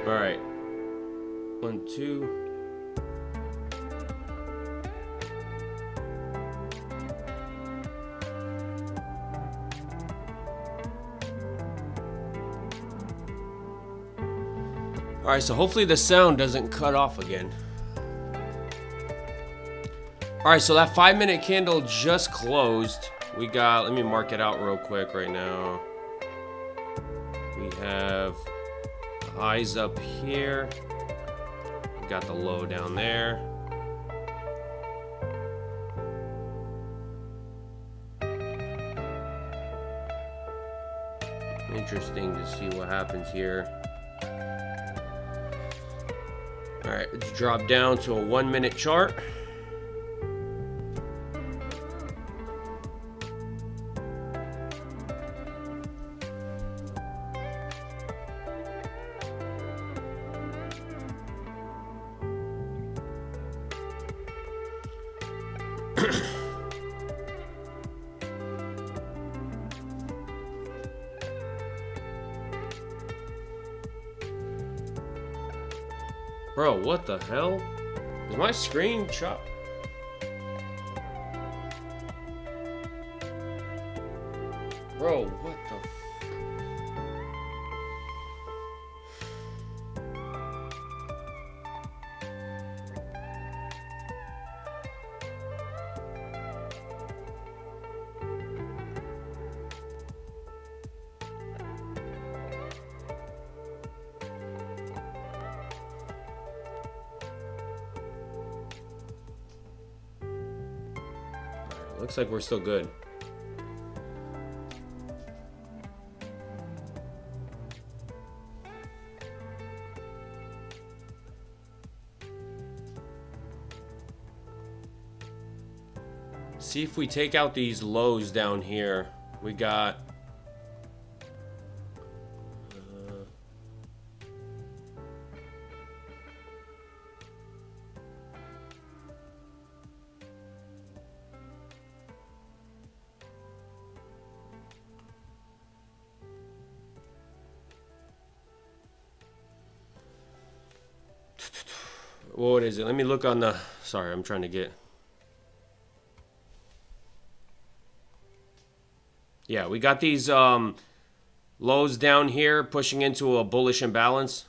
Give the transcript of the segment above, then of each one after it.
All right. 1, 2. All right, so hopefully the sound doesn't cut off again. All right, so that 5-minute candle just closed. We got, let me mark it out real quick right now. We have highs up here. We got the low down there. Interesting to see what happens here. All right, let's drop down to a 1-minute chart. Bro, what the hell? Is my screen chopped? Bro, what the Looks like we're still good. See if we take out these lows down here. We got what is it? Let me look on the, sorry, I'm trying to get. Yeah, we got these lows down here pushing into a bullish imbalance.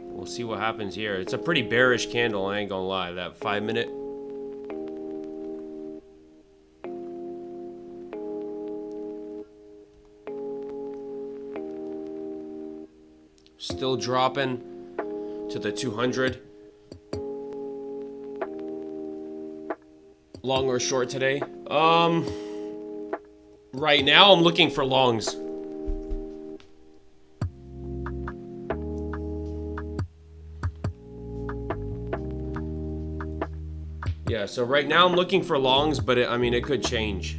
We'll see what happens here. It's a pretty bearish candle, I ain't gonna lie. That 5-minute. Still dropping to the 200. Long or short today? Right now I'm looking for longs. Yeah, so right now I'm looking for longs, but I mean, it could change.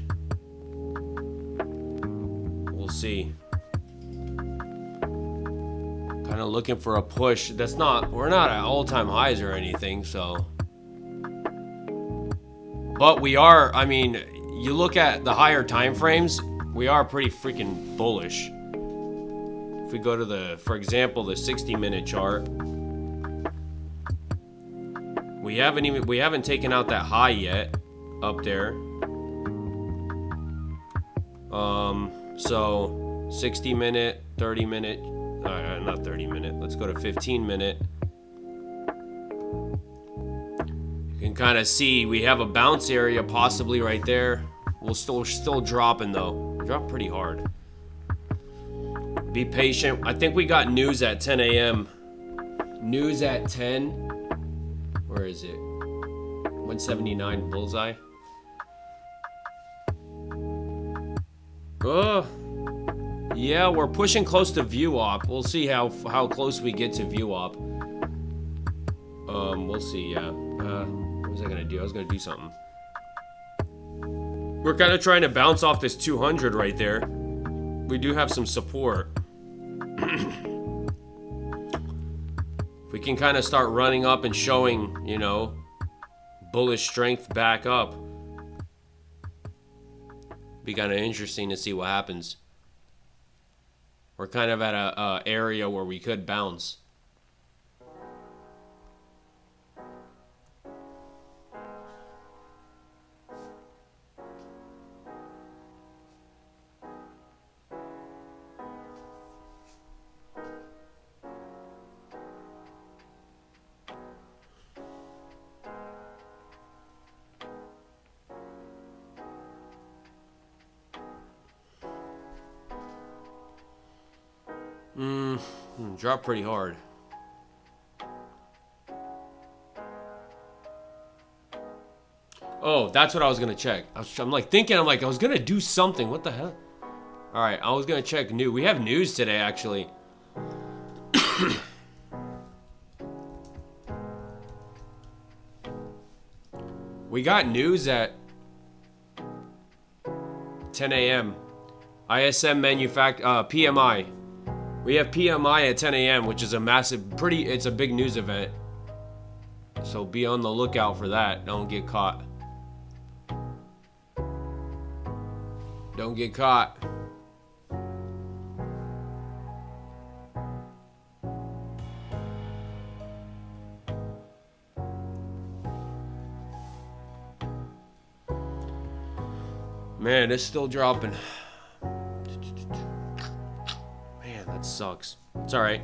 We'll see. Kind of looking for a push. That's not, we're not at all-time highs or anything, so. But we are, I mean, you look at the higher time frames, we are pretty freaking bullish. If we go to the, for example, the 60-minute chart, we haven't taken out that high yet up there. So 60-minute, 30-minute, not 30-minute. Let's go to 15-minute. You can kind of see we have a bounce area possibly right there. We're still dropping though. We dropped pretty hard. Be patient. I think we got news at 10 a.m. News at 10. Where is it? 179 bullseye. Oh. Yeah, we're pushing close to view op. We'll see how close we get to view op. We'll see, yeah. What was I gonna do? I was gonna do something. We're kind of trying to bounce off this 200 right there. We do have some support. If we can kind of start running up and showing, you know, bullish strength back up, be kind of interesting to see what happens. we're kind of at a area where we could bounce. Dropped pretty hard. Oh, that's what I was gonna check. I'm like thinking, I'm like, I was gonna do something. What the hell? All right, I was gonna check news. We have news today, actually. We got news at 10 a.m. ISM PMI. We have PMI at 10 a.m., which is a massive, it's a big news event. So be on the lookout for that. Don't get caught. Don't get caught. Man, it's still dropping. Man, that sucks. It's alright.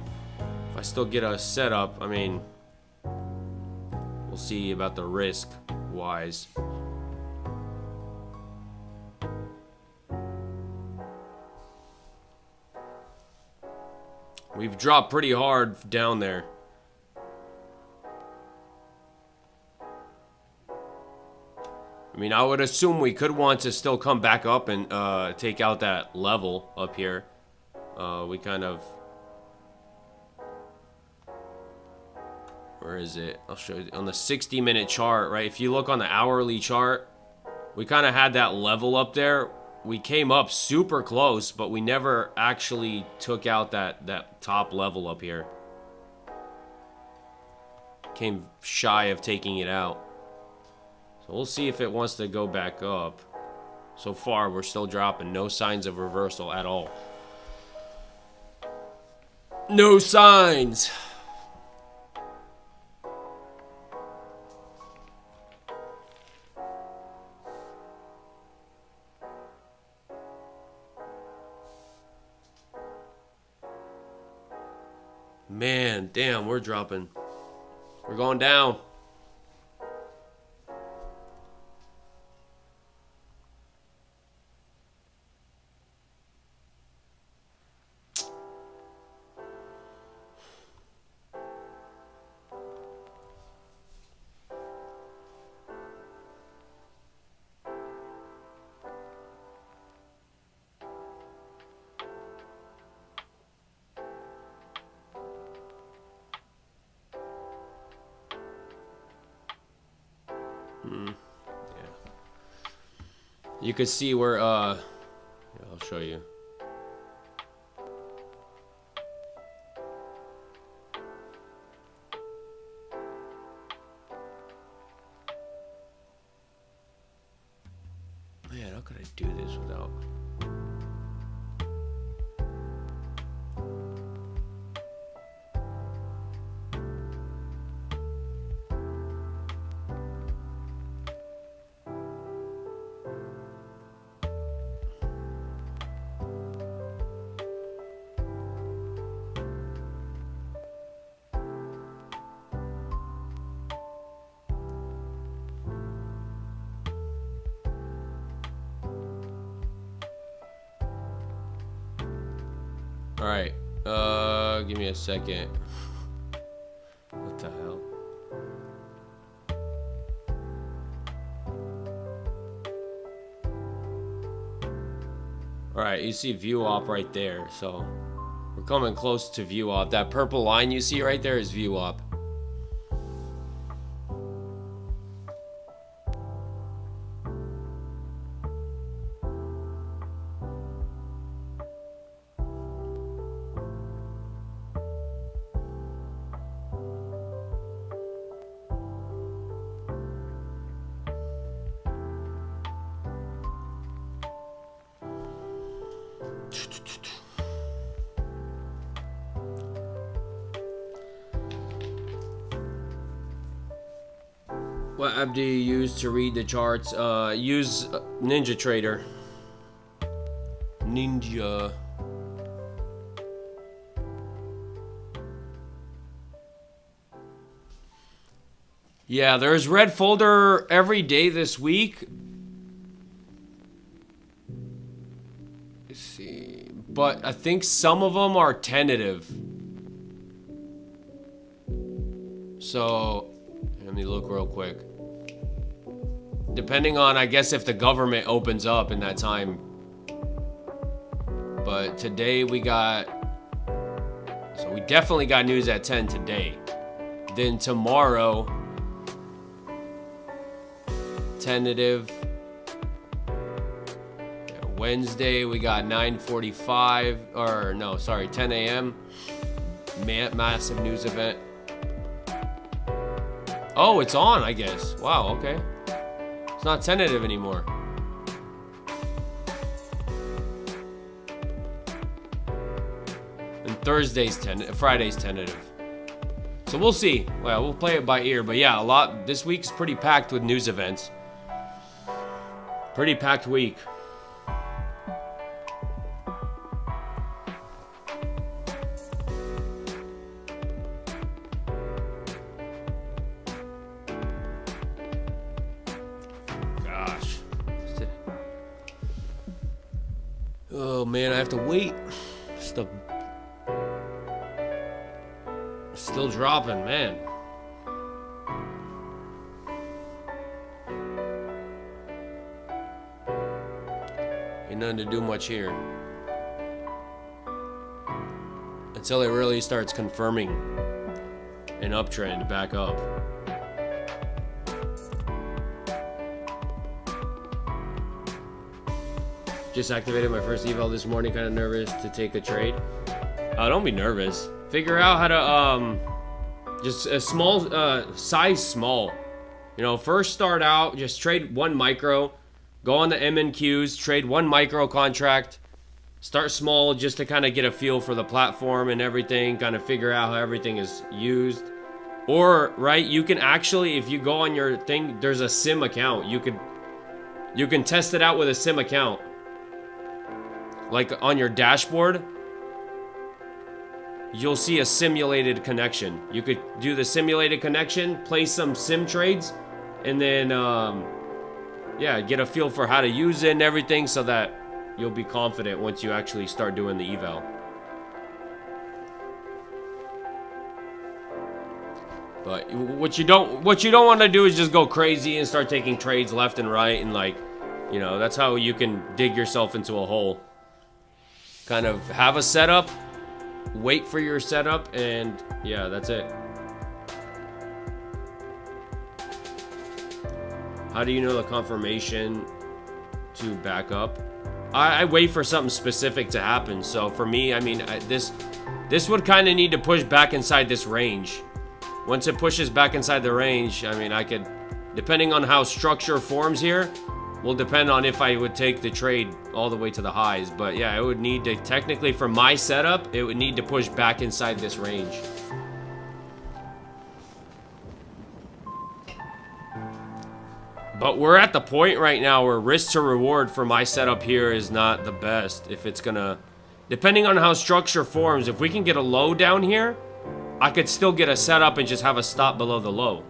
If I still get a setup, I mean, we'll see about the risk wise. We've dropped pretty hard down there. I mean, I would assume we could want to still come back up and take out that level up here. We kind of... Where is it? I'll show you. On the 60-minute chart, right? If you look on the hourly chart, we kind of had that level up there. We came up super close, but we never actually took out that top level up here. Came shy of taking it out. So we'll see if it wants to go back up. So far, we're still dropping. No signs of reversal at all. No signs. Man, damn, we're dropping. We're going down. You could see where, I'll show you. Man, how could I do this without... Alright, give me a second. What the hell? Alright, you see view op right there, so we're coming close to view op. That purple line you see right there is view op. What app do you use to read the charts? Use Ninja Trader. Ninja. Yeah, there's red folder every day this week. Let's see. But I think some of them are tentative. So, let me look real quick. Depending on, I guess, if the government opens up in that time. But today we got... So we definitely got news at 10 today. Then tomorrow... Tentative. Yeah, Wednesday we got 9:45, or no, sorry, 10 a.m. Massive news event. Oh, it's on, I guess. Wow, okay. It's not tentative anymore. And Friday's tentative. So we'll see. Well, we'll play it by ear, but yeah, this week's pretty packed with news events. Pretty packed week. Gosh. Oh man, I have to wait. Still dropping, man. Ain't nothing to do much here until it really starts confirming an uptrend back up. Just activated my first eval this morning. Kind of nervous to take a trade. Don't be nervous. Figure out how to just a small size small. You know, first start out, just trade one micro. Go on the MNQs, trade one micro contract, start small just to kind of get a feel for the platform and everything, kind of figure out how everything is used. Or, right, you can actually, if you go on your thing, there's a sim account. You can test it out with a sim account. Like on your dashboard, you'll see a simulated connection. You could do the simulated connection, play some sim trades, and then, yeah, get a feel for how to use it and everything so that you'll be confident once you actually start doing the eval. But what you don't want to do is just go crazy and start taking trades left and right, and like, you know, that's how you can dig yourself into a hole. Kind of have a setup, wait for your setup, and yeah, that's it. How do you know the confirmation to back up? I wait for something specific to happen. So for me, I mean, this would kind of need to push back inside this range. Once it pushes back inside the range, I mean, I could, depending on how structure forms here, will depend on if I would take the trade all the way to the highs. But yeah, it would need to, technically for my setup, it would need to push back inside this range. But we're at the point right now where risk to reward for my setup here is not the best. If it's gonna, depending on how structure forms, if we can get a low down here, I could still get a setup and just have a stop below the low.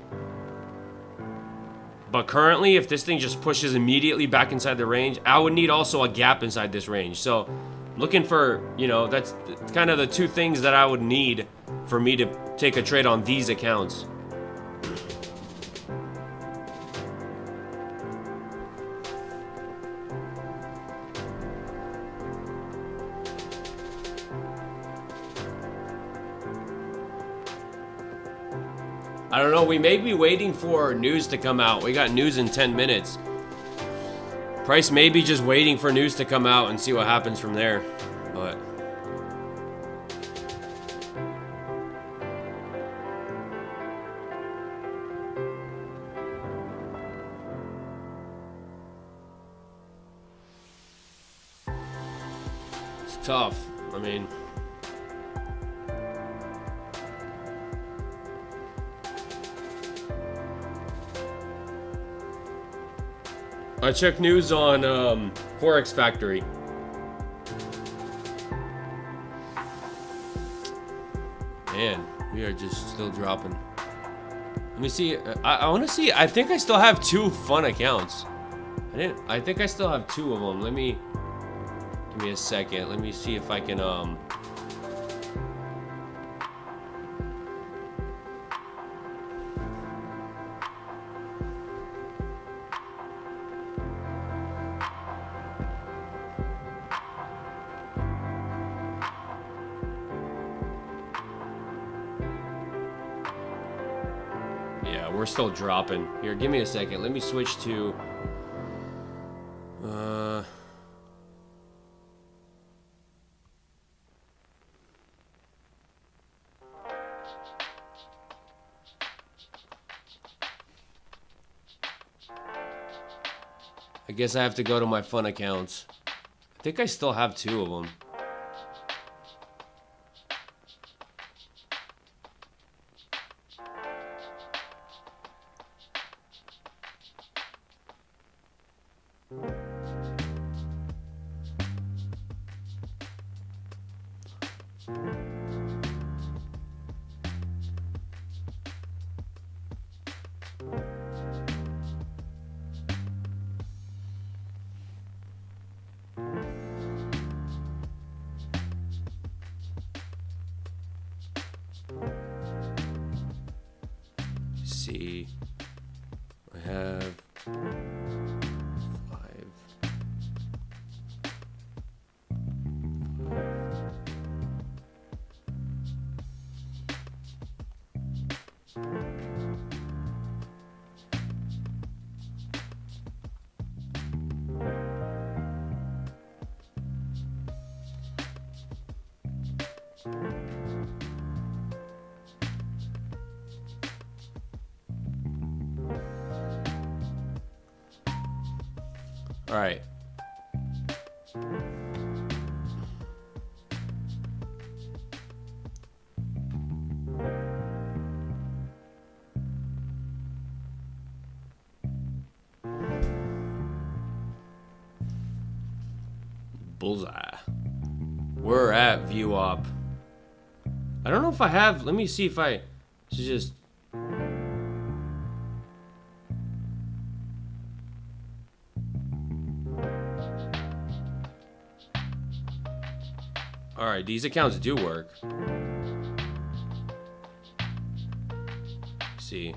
But currently, if this thing just pushes immediately back inside the range, I would need also a gap inside this range. So looking for, you know, that's kind of the two things that I would need for me to take a trade on these accounts. I don't know, we may be waiting for news to come out. We got news in 10 minutes. Price may be just waiting for news to come out and see what happens from there. But it's tough. I mean, I checked news on Forex Factory. Man, we are just still dropping. Let me see. I want to see. I think I still have 2 fun accounts. I think I still have 2 of them. Give me a second. Let me see if I can yeah, we're still dropping. Here, give me a second. Let me switch to I guess I have to go to my fun accounts. I think I still have 2 of them. See, I have 5. All right. Bullseye. We're at view op. I don't know if I have. Let me see if I should just. All right, these accounts do work. Let's see.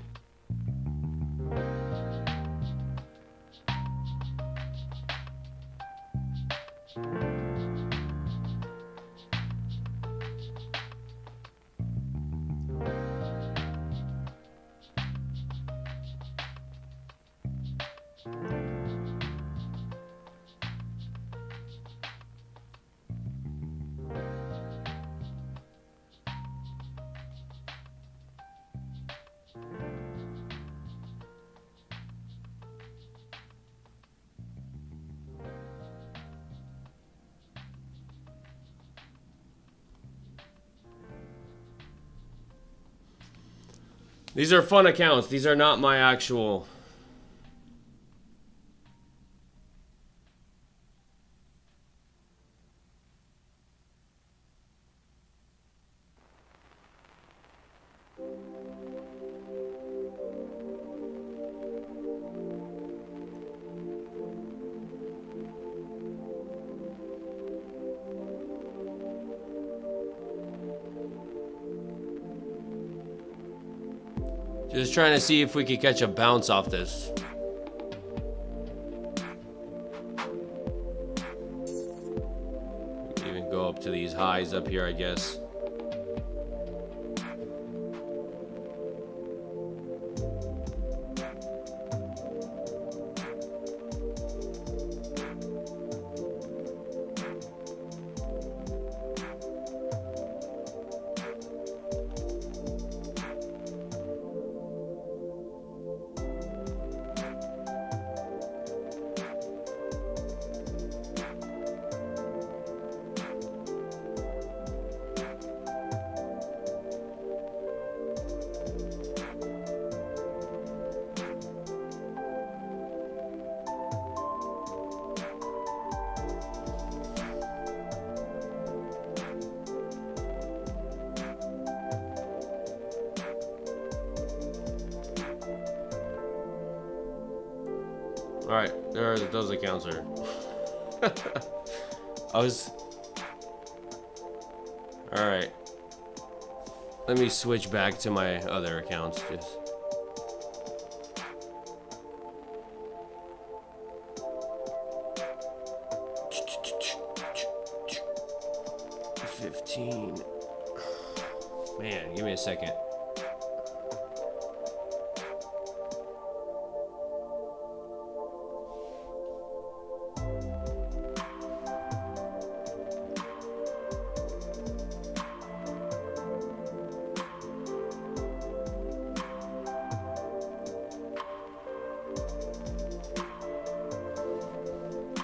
These are fun accounts. These are not my actual. Just trying to see if we could catch a bounce off this. Even go up to these highs up here, I guess. All right, those accounts are. All right. Let me switch back to my other accounts. Just. Man, give me a second.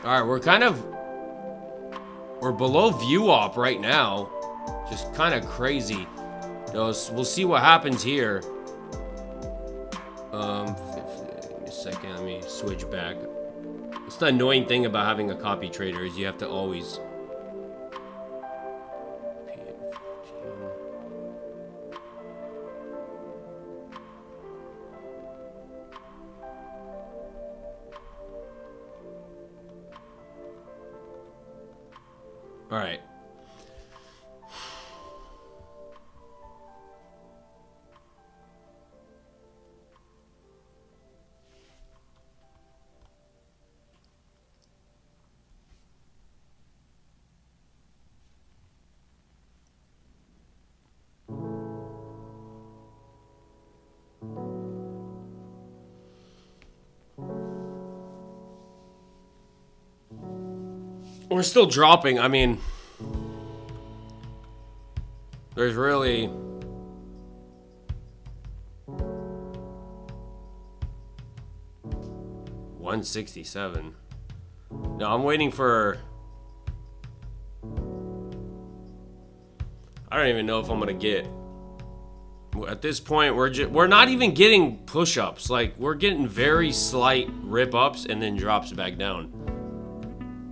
All right, we're below view op right now. Just kind of crazy. We'll see what happens here. A second, let me switch back. It's the annoying thing about having a copy trader is you have to always. All right. We're still dropping. I mean, there's really 167. No, I'm waiting for. I don't even know if I'm gonna get. At this point, we're not even getting push-ups. Like, we're getting very slight rip-ups and then drops back down.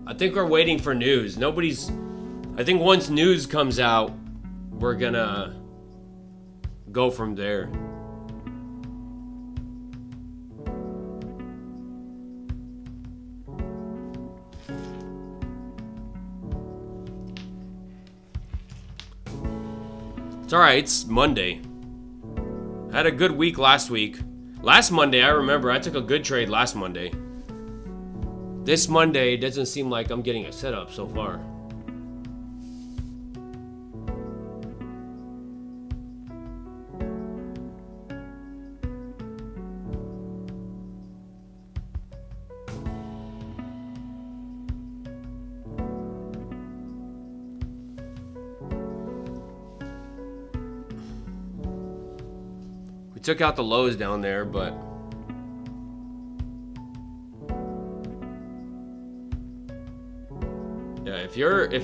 I think we're waiting for news. I think once news comes out, we're gonna go from there. It's alright, it's Monday. I had a good week last week. Last Monday, I remember, I took a good trade last Monday. This Monday, it doesn't seem like I'm getting a setup so far. We took out the lows down there, but yeah, if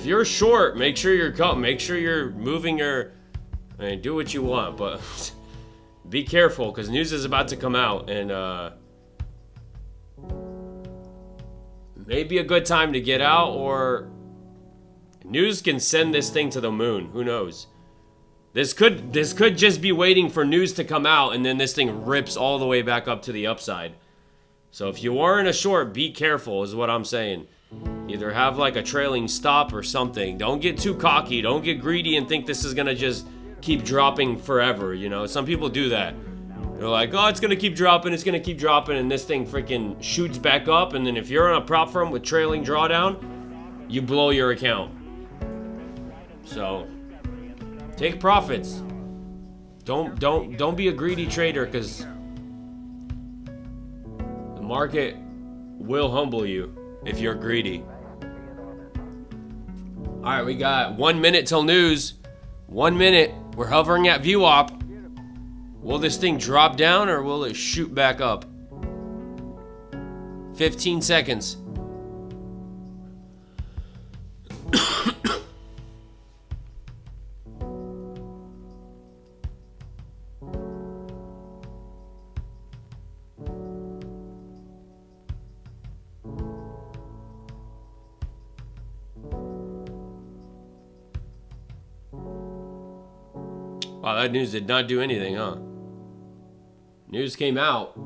you're short, make sure you're moving your. I mean, do what you want, but be careful because news is about to come out, and maybe a good time to get out, or news can send this thing to the moon. Who knows? This could just be waiting for news to come out, and then this thing rips all the way back up to the upside. So if you are in a short, be careful is what I'm saying. Either have like a trailing stop or something. Don't get too cocky. Don't get greedy and think this is gonna just keep dropping forever. You know, some people do that. They're like, oh, it's gonna keep dropping, and this thing freaking shoots back up, and then if you're on a prop firm with trailing drawdown, you blow your account. So take profits. Don't be a greedy trader, because the market will humble you if you're greedy. All right, we got 1 minute till news. 1 minute. We're hovering at view op. Will this thing drop down or will it shoot back up? 15 seconds. Wow, that news did not do anything, huh? News came out.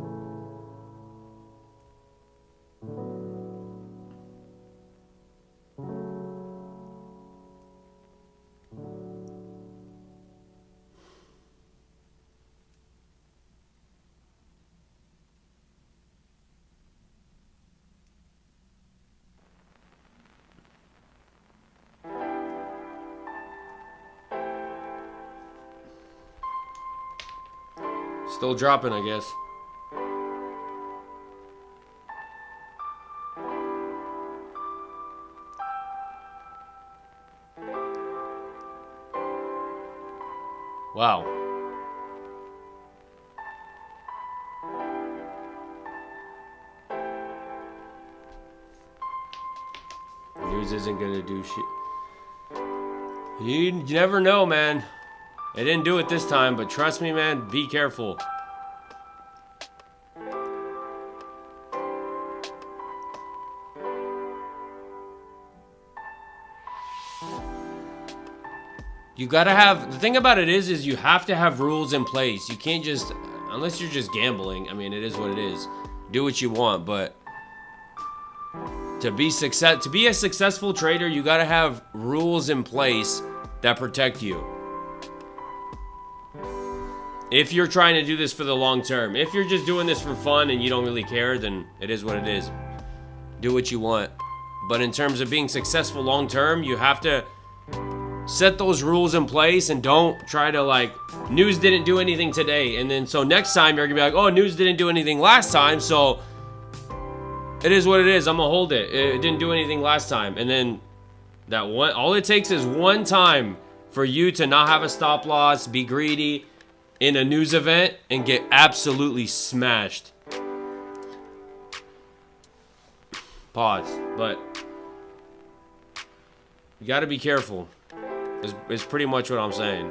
Still dropping, I guess. Wow. News isn't gonna do shit. You never know, man. It didn't do it this time, but trust me, man, be careful. You gotta have, the thing about it is you have to have rules in place. You can't just, unless you're just gambling, I mean, it is what it is. Do what you want, but to be a successful trader, you gotta have rules in place that protect you. If you're trying to do this for the long term. If you're just doing this for fun and you don't really care, then it is what it is. Do what you want. But in terms of being successful long term, you have to set those rules in place and don't try to, like, news didn't do anything today. And then so next time you're gonna be like, oh, news didn't do anything last time, so it is what it is. I'm gonna hold it. It didn't do anything last time. And then that one, all it takes is one time for you to not have a stop loss, be greedy in a news event, and get absolutely smashed. Pause. But you gotta be careful. Is pretty much what I'm saying.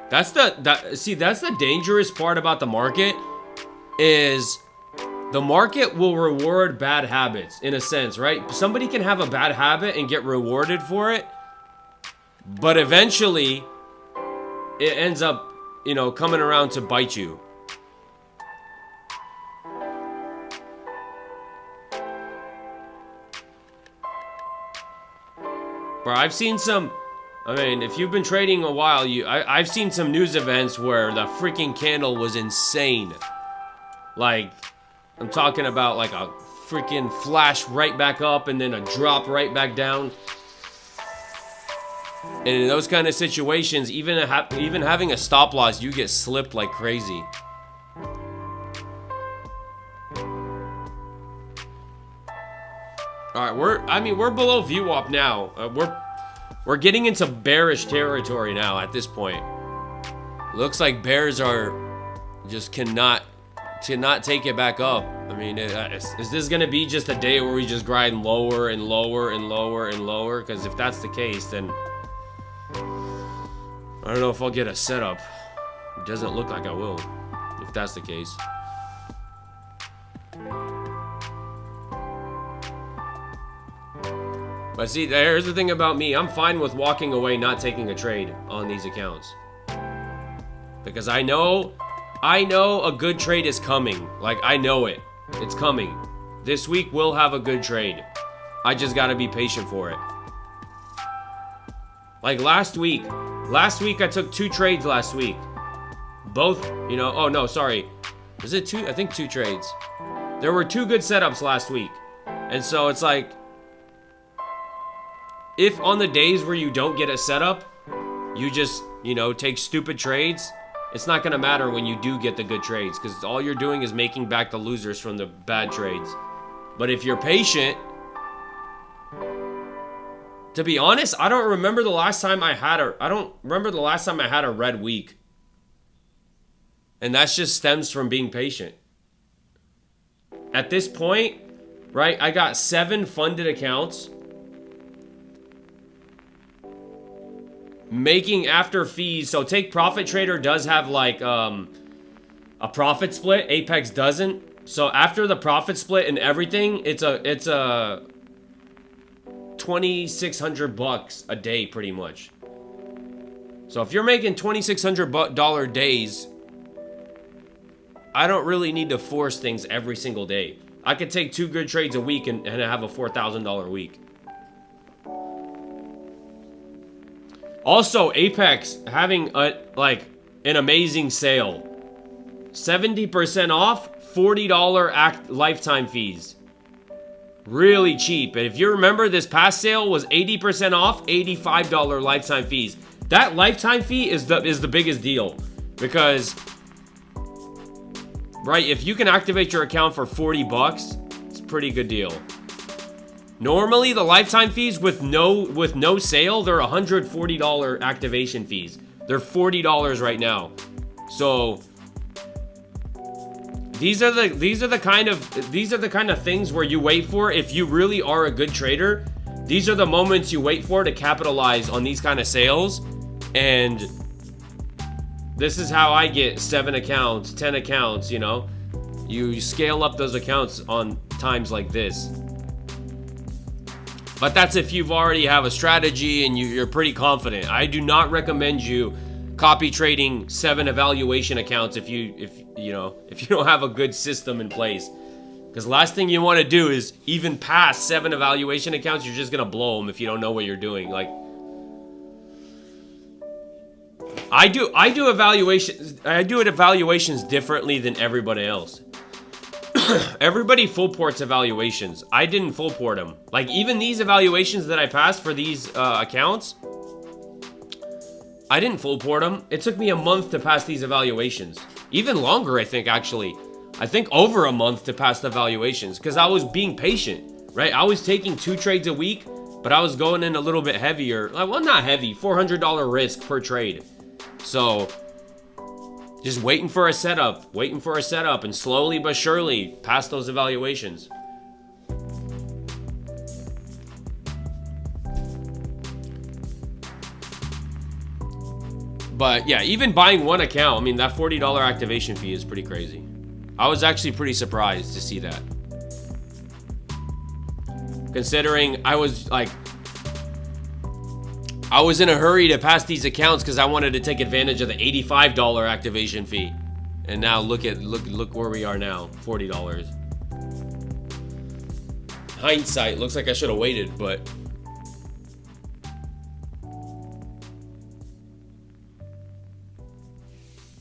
That's the dangerous part about the market, is the market will reward bad habits in a sense, right? Somebody can have a bad habit and get rewarded for it, but eventually it ends up, you know, coming around to bite you. Bro, I've seen some, I mean, if you've been trading a while, I've seen some news events where the freaking candle was insane. Like, I'm talking about like a freaking flash right back up and then a drop right back down. And in those kind of situations, even having a stop loss, you get slipped like crazy. All right, we're below VWAP now. We're getting into bearish territory now at this point. Looks like bears are just cannot take it back up. I mean, is this gonna be just a day where we just grind lower and lower and lower and lower? Because if that's the case, then I don't know if I'll get a setup. It doesn't look like I will, if that's the case. But see, here's the thing about me. I'm fine with walking away, not taking a trade on these accounts. Because I know a good trade is coming. Like, I know it. It's coming. This week we'll have a good trade. I just gotta be patient for it. Like last week I took 2 trades last week. Both, you know, oh no, sorry. Was it 2? I think 2 trades. There were 2 good setups last week. And so it's like, if on the days where you don't get a setup, you just, you know, take stupid trades, it's not going to matter when you do get the good trades, because all you're doing is making back the losers from the bad trades. But if you're patient, to be honest, I don't remember the last time I had a red week. And that just stems from being patient. At this point, right, I got 7 funded accounts. Making after fees, so take Profit Trader does have like a profit split. Apex doesn't. So after the profit split and everything, it's a $2,600 a day pretty much. So if you're making $2,600 days, I don't really need to force things every single day. I could take 2 good trades a week and have a $4,000 week. Also, Apex having an amazing sale. 70% off, $40 lifetime fees. Really cheap. And if you remember, this past sale was 80% off, $85 lifetime fees. That lifetime fee is the biggest deal, because right, if you can activate your account for 40 bucks, it's a pretty good deal. Normally the lifetime fees with no sale, they're $140 activation fees. They're $40 right now. So these are the kind of things where you wait for. If you really are a good trader, these are the moments you wait for to capitalize on these kind of sales. And this is how I get 7 accounts, 10 accounts, you know. You scale up those accounts on times like this. But that's if you've already have a strategy and you're pretty confident. I do not recommend you copy trading 7 evaluation accounts if you don't have a good system in place. Because last thing you want to do is even pass 7 evaluation accounts. You're just gonna blow them if you don't know what you're doing. Like, I do evaluations differently than everybody else. Everybody full ports evaluations. I didn't full port them. Like, even these evaluations that I passed for these accounts, I didn't full port them. It took me a month to pass these evaluations. Even longer, I think, actually. I think over a month to pass the evaluations, because I was being patient, right? I was taking 2 trades a week, but I was going in a little bit heavier. Well, not heavy, $400 risk per trade. So just waiting for a setup, and slowly but surely pass those evaluations. But yeah, even buying 1 account, I mean, that $40 activation fee is pretty crazy. I was actually pretty surprised to see that, considering I was in a hurry to pass these accounts because I wanted to take advantage of the $85 activation fee. And now look where we are now, $40. Hindsight, looks like I should have waited, but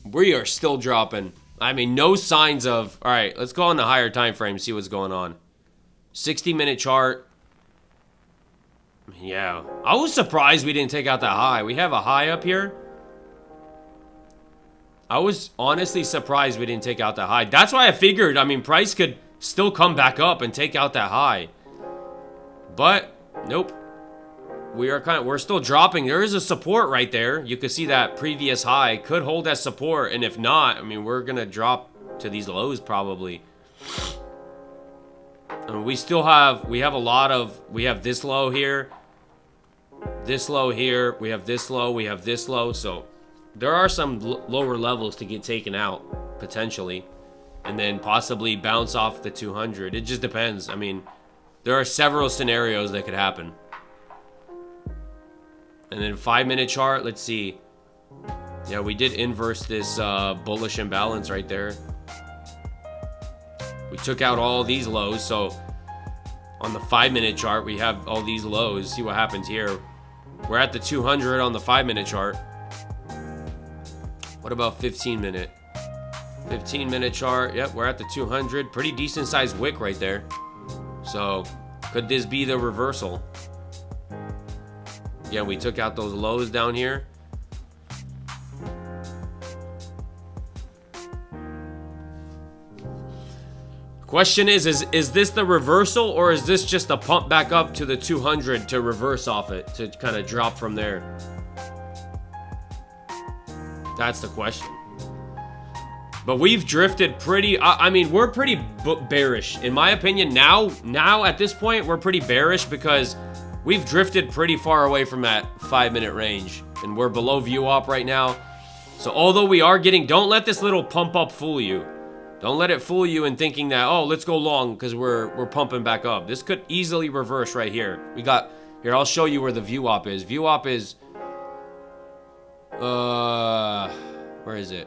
we are still dropping. I mean, no signs of... All right, let's go on the higher time frame, see what's going on. 60-minute chart. Yeah, I was surprised we didn't take out that high. We have a high up here. I was honestly surprised we didn't take out that high. That's why I figured, I mean, price could still come back up and take out that high. But nope. We're still dropping. There is a support right there. You can see that previous high could hold as support, and if not, I mean, we're gonna drop to these lows probably. And we have this low here, this low here, we have this low, so there are some lower levels to get taken out potentially, and then possibly bounce off the 200. It just depends. I mean, there are several scenarios that could happen. And then 5-minute chart, let's see. Yeah, we did inverse this bullish imbalance right there. We took out all these lows, so on the 5-minute chart, we have all these lows. See what happens here. We're at the 200 on the 5-minute chart. What about 15-minute? 15-minute chart, yep, we're at the 200. Pretty decent sized wick right there. So, could this be the reversal? Yeah, we took out those lows down here. Question is this the reversal, or is this just a pump back up to the 200 to reverse off it, to kind of drop from there? That's the question. But we've drifted pretty, I mean, we're pretty bearish. In my opinion, now at this point, we're pretty bearish because we've drifted pretty far away from that 5-minute range. And we're below VWAP right now. So although we are getting, don't let this little pump up fool you. Don't let it fool you in thinking that, oh, let's go long because we're pumping back up. This could easily reverse right here. Here, I'll show you where the VWAP is. VWAP is, where is it?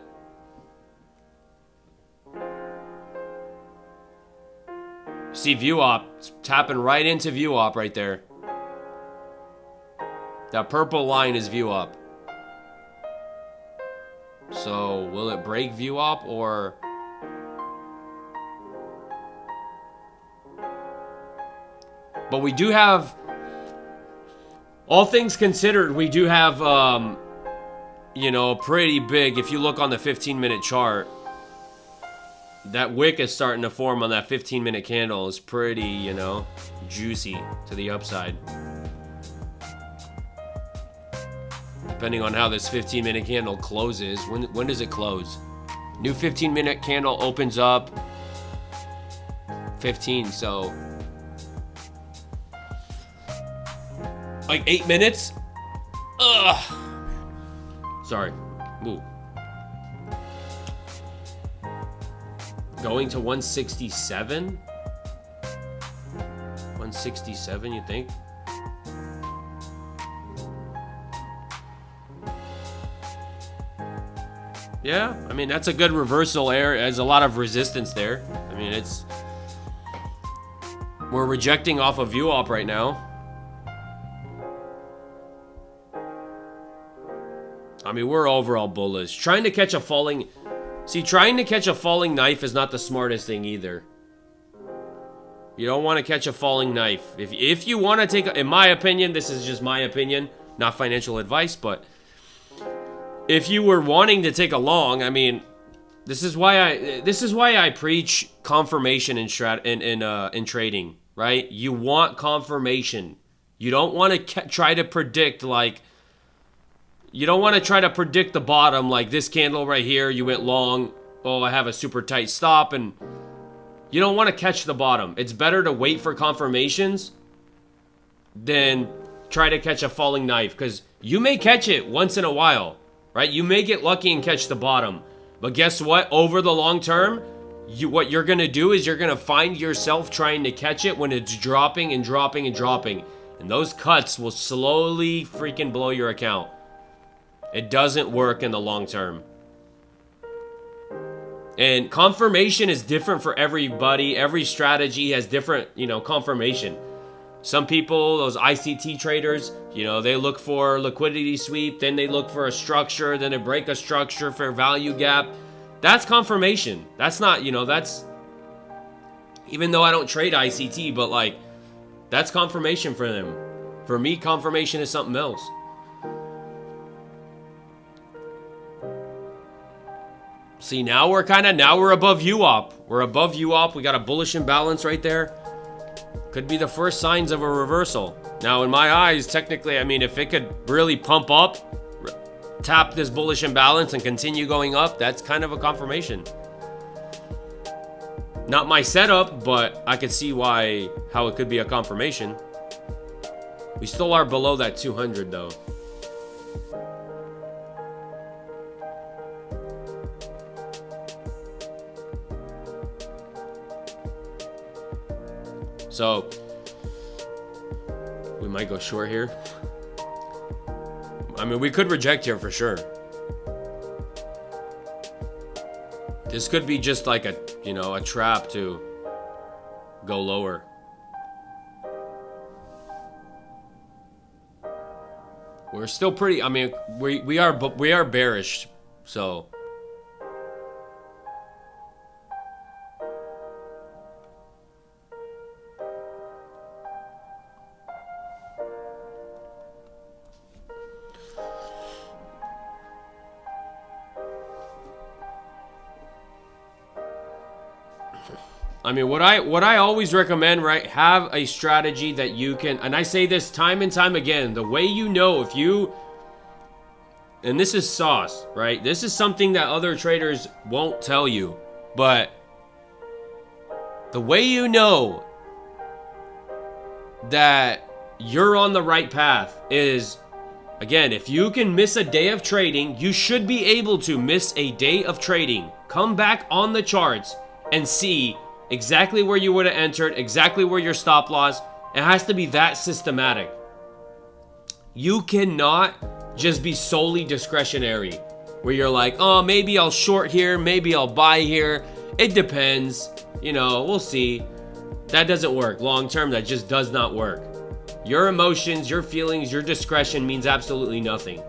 See VWAP, it's tapping right into VWAP right there. That purple line is VWAP. So, will it break VWAP or... But we do have, all things considered, we do have, you know, pretty big, if you look on the 15-minute chart, that wick is starting to form on that 15-minute candle is pretty, you know, juicy to the upside. Depending on how this 15-minute candle closes. When does it close? New 15-minute candle opens up 15, so like 8 minutes. Ugh. Sorry. Ooh. Going to 167? 167, you think? Yeah, I mean, that's a good reversal area. There's a lot of resistance there. I mean, it's... We're rejecting off a view op right now. I mean, we're overall bullish. Trying to catch a falling... See, trying to catch a falling knife is not the smartest thing either. You don't want to catch a falling knife. If you want to take... In my opinion, this is just my opinion, not financial advice, but... If you were wanting to take a long, I mean, this is why I preach confirmation in trading, right? You want confirmation. You don't want to try to predict, like, you don't want to try to predict the bottom, like this candle right here, you went long, oh, I have a super tight stop, and you don't want to catch the bottom. It's better to wait for confirmations than try to catch a falling knife, because you may catch it once in a while. Right? You may get lucky and catch the bottom. But guess what? Over the long term, what you're going to do is you're going to find yourself trying to catch it when it's dropping and dropping and dropping. And those cuts will slowly freaking blow your account. It doesn't work in the long term. And confirmation is different for everybody. Every strategy has different, you know, confirmation. Some people, those ICT traders, you know, they look for liquidity sweep, then they look for a structure, then they break a structure, fair value gap. That's confirmation. That's not, you know, that's, even though I don't trade ICT, but like, that's confirmation for them. For me, confirmation is something else. See, now we're above UOP. We're above UOP. We got a bullish imbalance right there. Could be the first signs of a reversal. Now, in my eyes, technically, I mean, if it could really pump up, tap this bullish imbalance and continue going up, that's kind of a confirmation. Not my setup, but I could see how it could be a confirmation. We still are below that 200 though. So, we might go short here. I mean, we could reject here for sure. This could be just like a, you know, a trap to go lower. We're still pretty, I mean, we are bearish, so. I mean, what I always recommend, right, have a strategy that you can, and I say this time and time again, the way you know if you, and this is sauce, right? This is something that other traders won't tell you, but the way you know that you're on the right path is, again, if you can miss a day of trading, you should be able to miss a day of trading, come back on the charts and see exactly where you would have entered, exactly where your stop loss. It has to be that systematic. You cannot just be solely discretionary, where you're like, oh, maybe I'll short here, maybe I'll buy here. It depends, you know, we'll see. That doesn't work. Long term, that just does not work. Your emotions, your feelings, your discretion means absolutely nothing.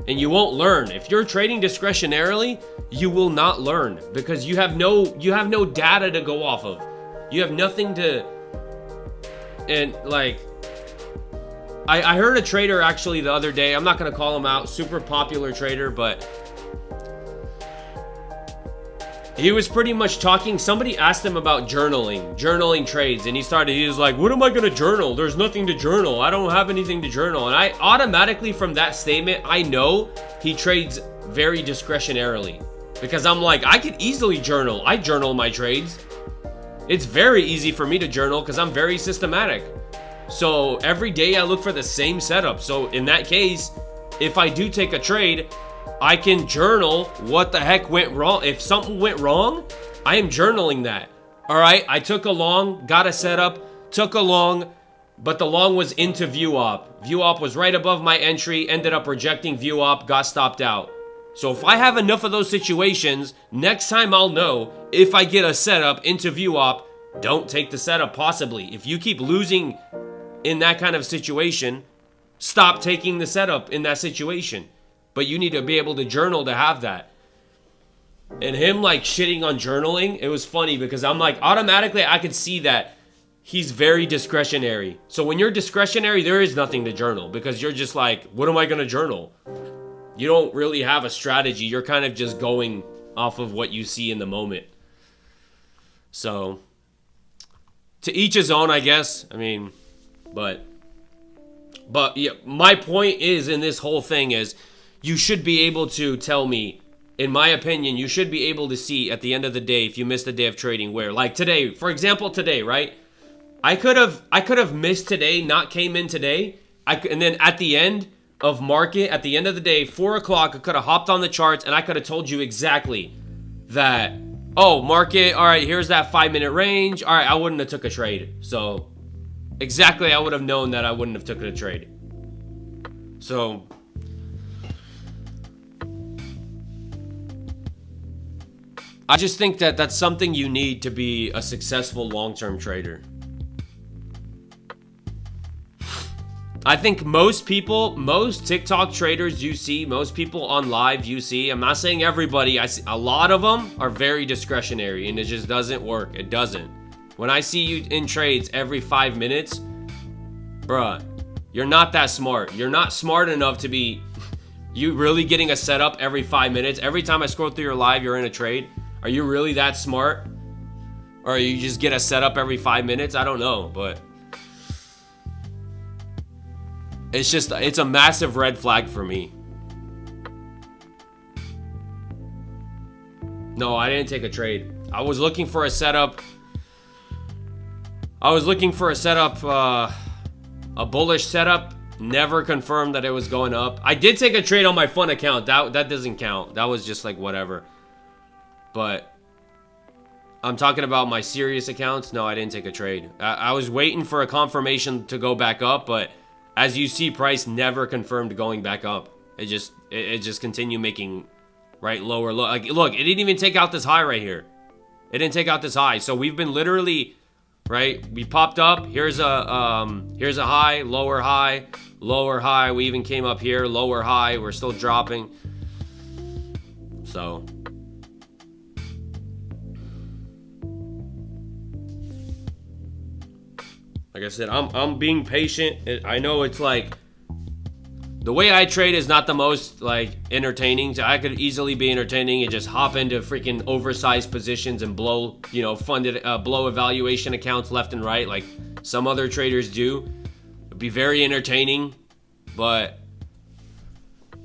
And you won't learn. If you're trading discretionarily, you will not learn because you have no data to go off of. You have nothing to, And like, I heard a trader actually the other day, I'm not going to call him out, super popular trader, but he was pretty much talking, somebody asked him about journaling trades, and he was like, what am I going to journal? There's nothing to journal. I don't have anything to journal. And I automatically, from that statement, I know he trades very discretionarily, because I'm like, I could easily journal. I journal my trades. It's very easy for me to journal because I'm very systematic. So every day I look for the same setup. So in that case, if I do take a trade, I can journal what the heck went wrong. If something went wrong, I am journaling that. All right, I took a long, got a setup, took a long, but the long was into view op. View op was right above my entry, ended up rejecting view op, got stopped out. So if I have enough of those situations, next time I'll know if I get a setup into view op, don't take the setup possibly. If you keep losing in that kind of situation, stop taking the setup in that situation. But you need to be able to journal to have that. And him like shitting on journaling, it was funny because I'm like, automatically I could see that he's very discretionary. So when you're discretionary, there is nothing to journal because you're just like, what am I going to journal? You don't really have a strategy. You're kind of just going off of what you see in the moment. So to each his own, I guess. I mean, but yeah, my point is in this whole thing is you should be able to tell me, in my opinion, you should be able to see at the end of the day if you missed a day of trading where, like today, for example, today, right? I could have missed today, not came in today. And then at the end of market, at the end of the day, 4 o'clock, I could have hopped on the charts and I could have told you exactly that, oh, market, all right, here's that 5-minute range. All right, I wouldn't have took a trade. So exactly, I would have known that I wouldn't have took a trade. So I just think that that's something you need to be a successful long-term trader. I think most people, most TikTok traders you see, most people on live you see, I'm not saying everybody, I see a lot of them are very discretionary and it just doesn't work. It doesn't. When I see you in trades every 5 minutes, bruh, you're not that smart. You're not smart enough to be, you really getting a setup every 5 minutes. Every time I scroll through your live, you're in a trade. Are you really that smart? Or you just get a setup every 5 minutes? I don't know, but it's a massive red flag for me. No, I didn't take a trade. I was looking for a setup. A bullish setup. Never confirmed that it was going up. I did take a trade on my fun account. That doesn't count. That was just like whatever. But I'm talking about my serious accounts. No, I didn't take a trade. I was waiting for a confirmation to go back up, but as you see, price never confirmed going back up. It just continued making right lower low. Like, look, it didn't even take out this high right here. It didn't take out this high. So we've been literally, right? We popped up. Here's a high, lower high, lower high. We even came up here, lower high. We're still dropping. So like I said, I'm being patient. I know it's like the way I trade is not the most like entertaining. So I could easily be entertaining and just hop into freaking oversized positions and blow, funded blow evaluation accounts left and right like some other traders do. It'd be very entertaining, but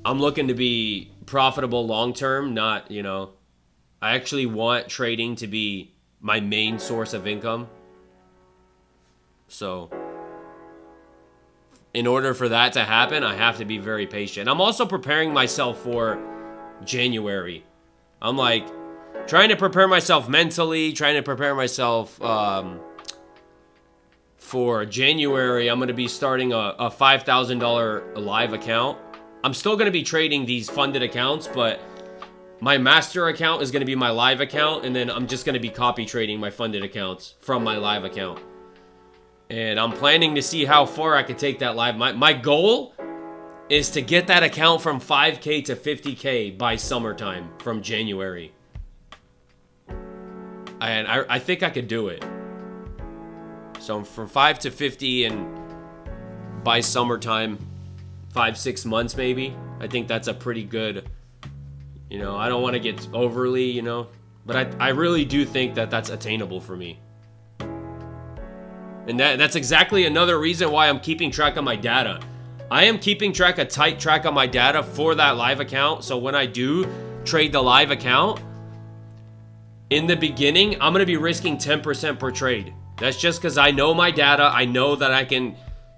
I'm looking to be profitable long term, not, I actually want trading to be my main source of income. So in order for that to happen, I have to be very patient. I'm also preparing myself for January. I'm like trying to prepare myself mentally, trying to prepare myself for January. I'm going to be starting a $5,000 live account. I'm still going to be trading these funded accounts, but my master account is going to be my live account, and then I'm just going to be copy trading my funded accounts from my live account. And I'm planning to see how far I could take that live. My goal is to get that account from 5K to 50K by summertime from January. And I think I could do it. So from 5 to 50, and by summertime, 5-6 months maybe. I think that's a pretty good, you know, I don't want to get overly, you know, but I really do think that that's attainable for me. And that's exactly another reason why I'm keeping track of my data. I am keeping a tight track of my data for that live account. So when I do trade the live account, in the beginning, I'm going to be risking 10% per trade. That's just because I know my data. I know that I can,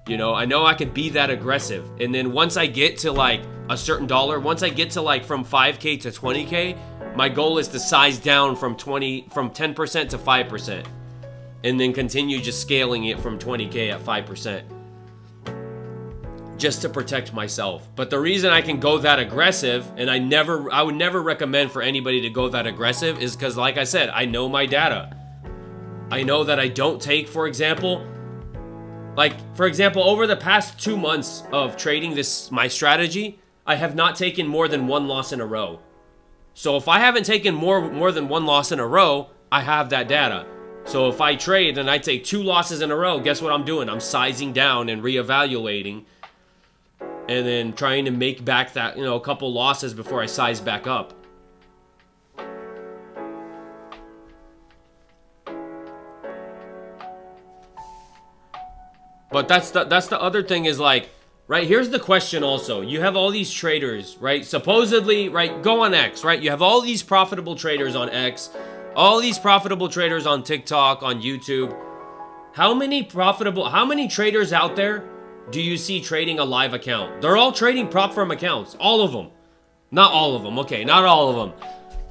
you know, I know I can be that aggressive. And then once I get to like a certain dollar, once I get to like from 5K to 20K, my goal is to size down from 10% to 5%. And then continue just scaling it from 20K at 5%. Just to protect myself. But the reason I can go that aggressive, and I would never recommend for anybody to go that aggressive, is because, like I said, I know my data. I know that I don't take, for example, over the past 2 months of trading my strategy, I have not taken more than one loss in a row. So if I haven't taken more than one loss in a row, I have that data. So if I trade and I take 2 losses in a row, guess what I'm doing? I'm sizing down and reevaluating, and then trying to make back that, you know, a couple losses before I size back up. But that's the other thing is like, right, here's the question also. You have all these traders, right? Supposedly, right, go on X, right? You have all these profitable traders on X, all these profitable traders on TikTok, on YouTube. How many traders out there do you see trading a live account? They're all trading prop firm accounts. All of them. Not all of them. Okay, not all of them.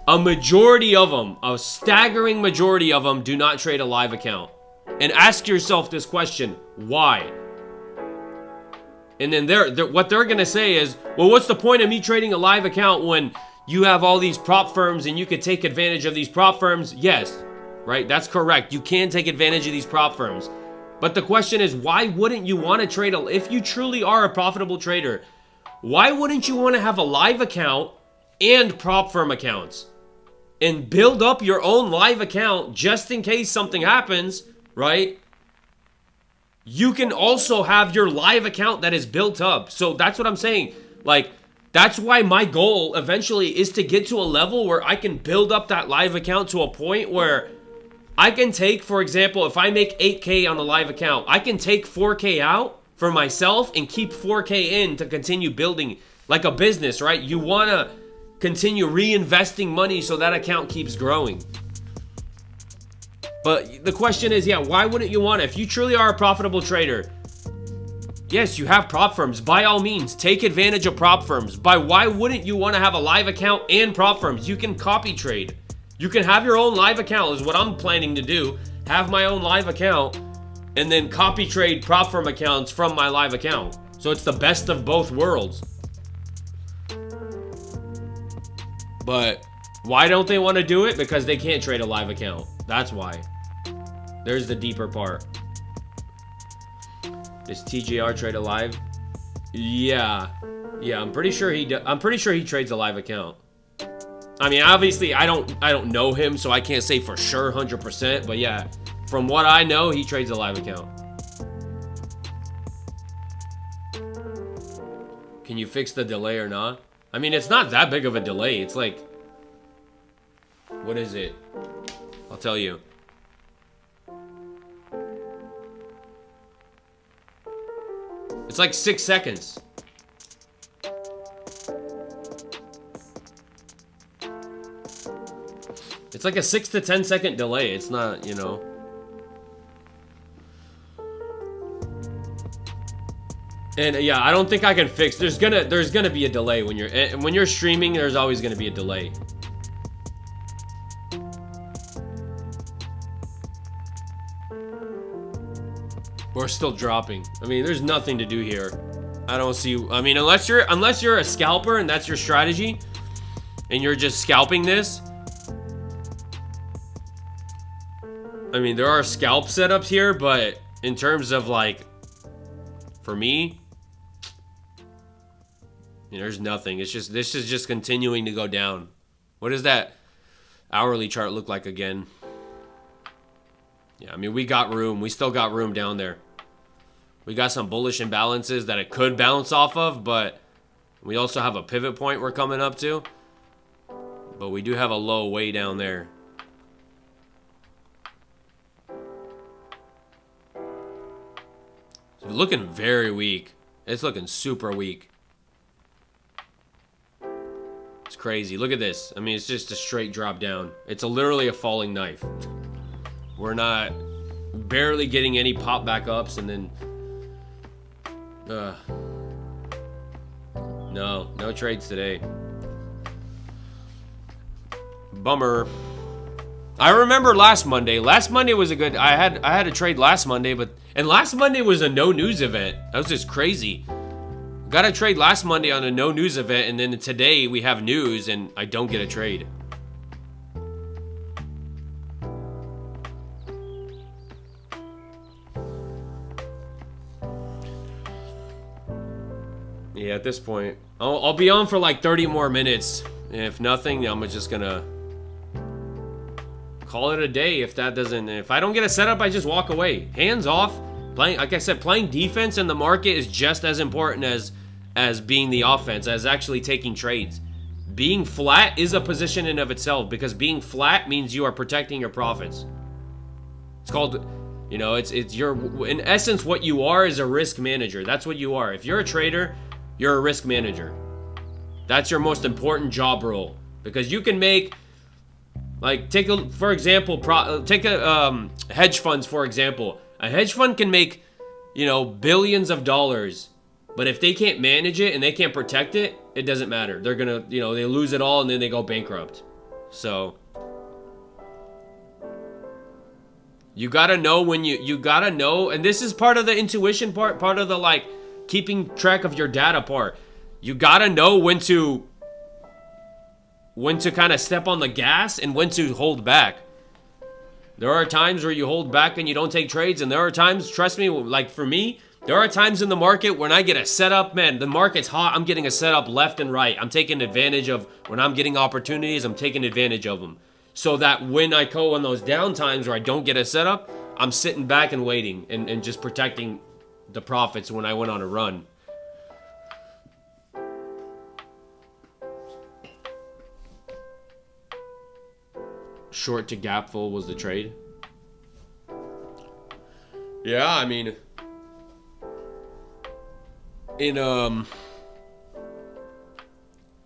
A majority of them, a staggering majority of them, do not trade a live account. And ask yourself this question, why? And then what they're going to say is, well, what's the point of me trading a live account when you have all these prop firms and you could take advantage of these prop firms? Yes, right? That's correct. You can take advantage of these prop firms. But the question is, why wouldn't you want to trade if you truly are a profitable trader, why wouldn't you want to have a live account and prop firm accounts and build up your own live account just in case something happens, right? You can also have your live account that is built up. So that's what I'm saying. Like, that's why my goal eventually is to get to a level where I can build up that live account to a point where I can take, for example, if I make 8K on a live account, I can take 4K out for myself and keep 4K in to continue building like a business, right? You want to continue reinvesting money so that account keeps growing. But the question is, yeah, why wouldn't you want it? If you truly are a profitable trader, yes, you have prop firms. By all means, take advantage of prop firms. Why wouldn't you want to have a live account and prop firms? You can copy trade. You can have your own live account is what I'm planning to do. Have my own live account and then copy trade prop firm accounts from my live account. So it's the best of both worlds. But why don't they want to do it? Because they can't trade a live account. That's why. There's the deeper part. Is TJR trade a live? Yeah, I'm pretty sure he trades a live account. I mean, obviously, I don't know him, so I can't say for sure 100%. But yeah, from what I know, he trades a live account. Can you fix the delay or not? I mean, it's not that big of a delay. It's like, what is it? I'll tell you. It's like 6 seconds. It's like a 6 to 10 second delay. It's not, you know. And yeah, I don't think I can fix. There's gonna be a delay when you're streaming. There's always gonna be a delay. We're still dropping. I mean, there's nothing to do here. I don't see. I mean, unless you're a scalper and that's your strategy, and you're just scalping this. I mean, there are scalp setups here, but in terms of like, for me, there's nothing. It's just, this is just continuing to go down. What does that hourly chart look like again? Yeah, I mean, we got room. We still got room down there. We got some bullish imbalances that it could bounce off of, but we also have a pivot point we're coming up to. But we do have a low way down there. It's looking very weak. It's looking super weak. It's crazy. Look at this. I mean, it's just a straight drop down. It's literally a falling knife. We're not barely getting any pop back ups, and then no trades today. Bummer. I remember last Monday. Last Monday was a good. I had a trade last Monday, and last Monday was a no news event. That was just crazy. Got a trade last Monday on a no news event, and then today we have news, and I don't get a trade. Yeah, at this point, I'll be on for like 30 more minutes. If nothing, I'm just gonna call it a day. If I don't get a setup, I just walk away. Hands off. Playing, like I said, playing defense in the market is just as important as being the offense, as actually taking trades. Being flat is a position in of itself, because being flat means you are protecting your profits. It's called, it's your, in essence, what you are is a risk manager. That's what you are. If you're a trader, you're a risk manager. That's your most important job role, because you can make, like, take a hedge funds, for example. A hedge fund can make, billions of dollars, but if they can't manage it and they can't protect it, it doesn't matter. They're gonna, they lose it all and then they go bankrupt. So you gotta know when you gotta know, and this is part of the intuition part of the, like, keeping track of your data part. You gotta know when to kind of step on the gas and when to hold back. There are times where you hold back and you don't take trades, and there are times, trust me, like for me, there are times in the market when I get a setup, man, the market's hot, I'm getting a setup left and right. I'm taking advantage of, when I'm getting opportunities, I'm taking advantage of them. So that when I go on those down times where I don't get a setup, I'm sitting back and waiting and just protecting the profits when I went on a run. Short to gap fill was the trade. Yeah, I mean,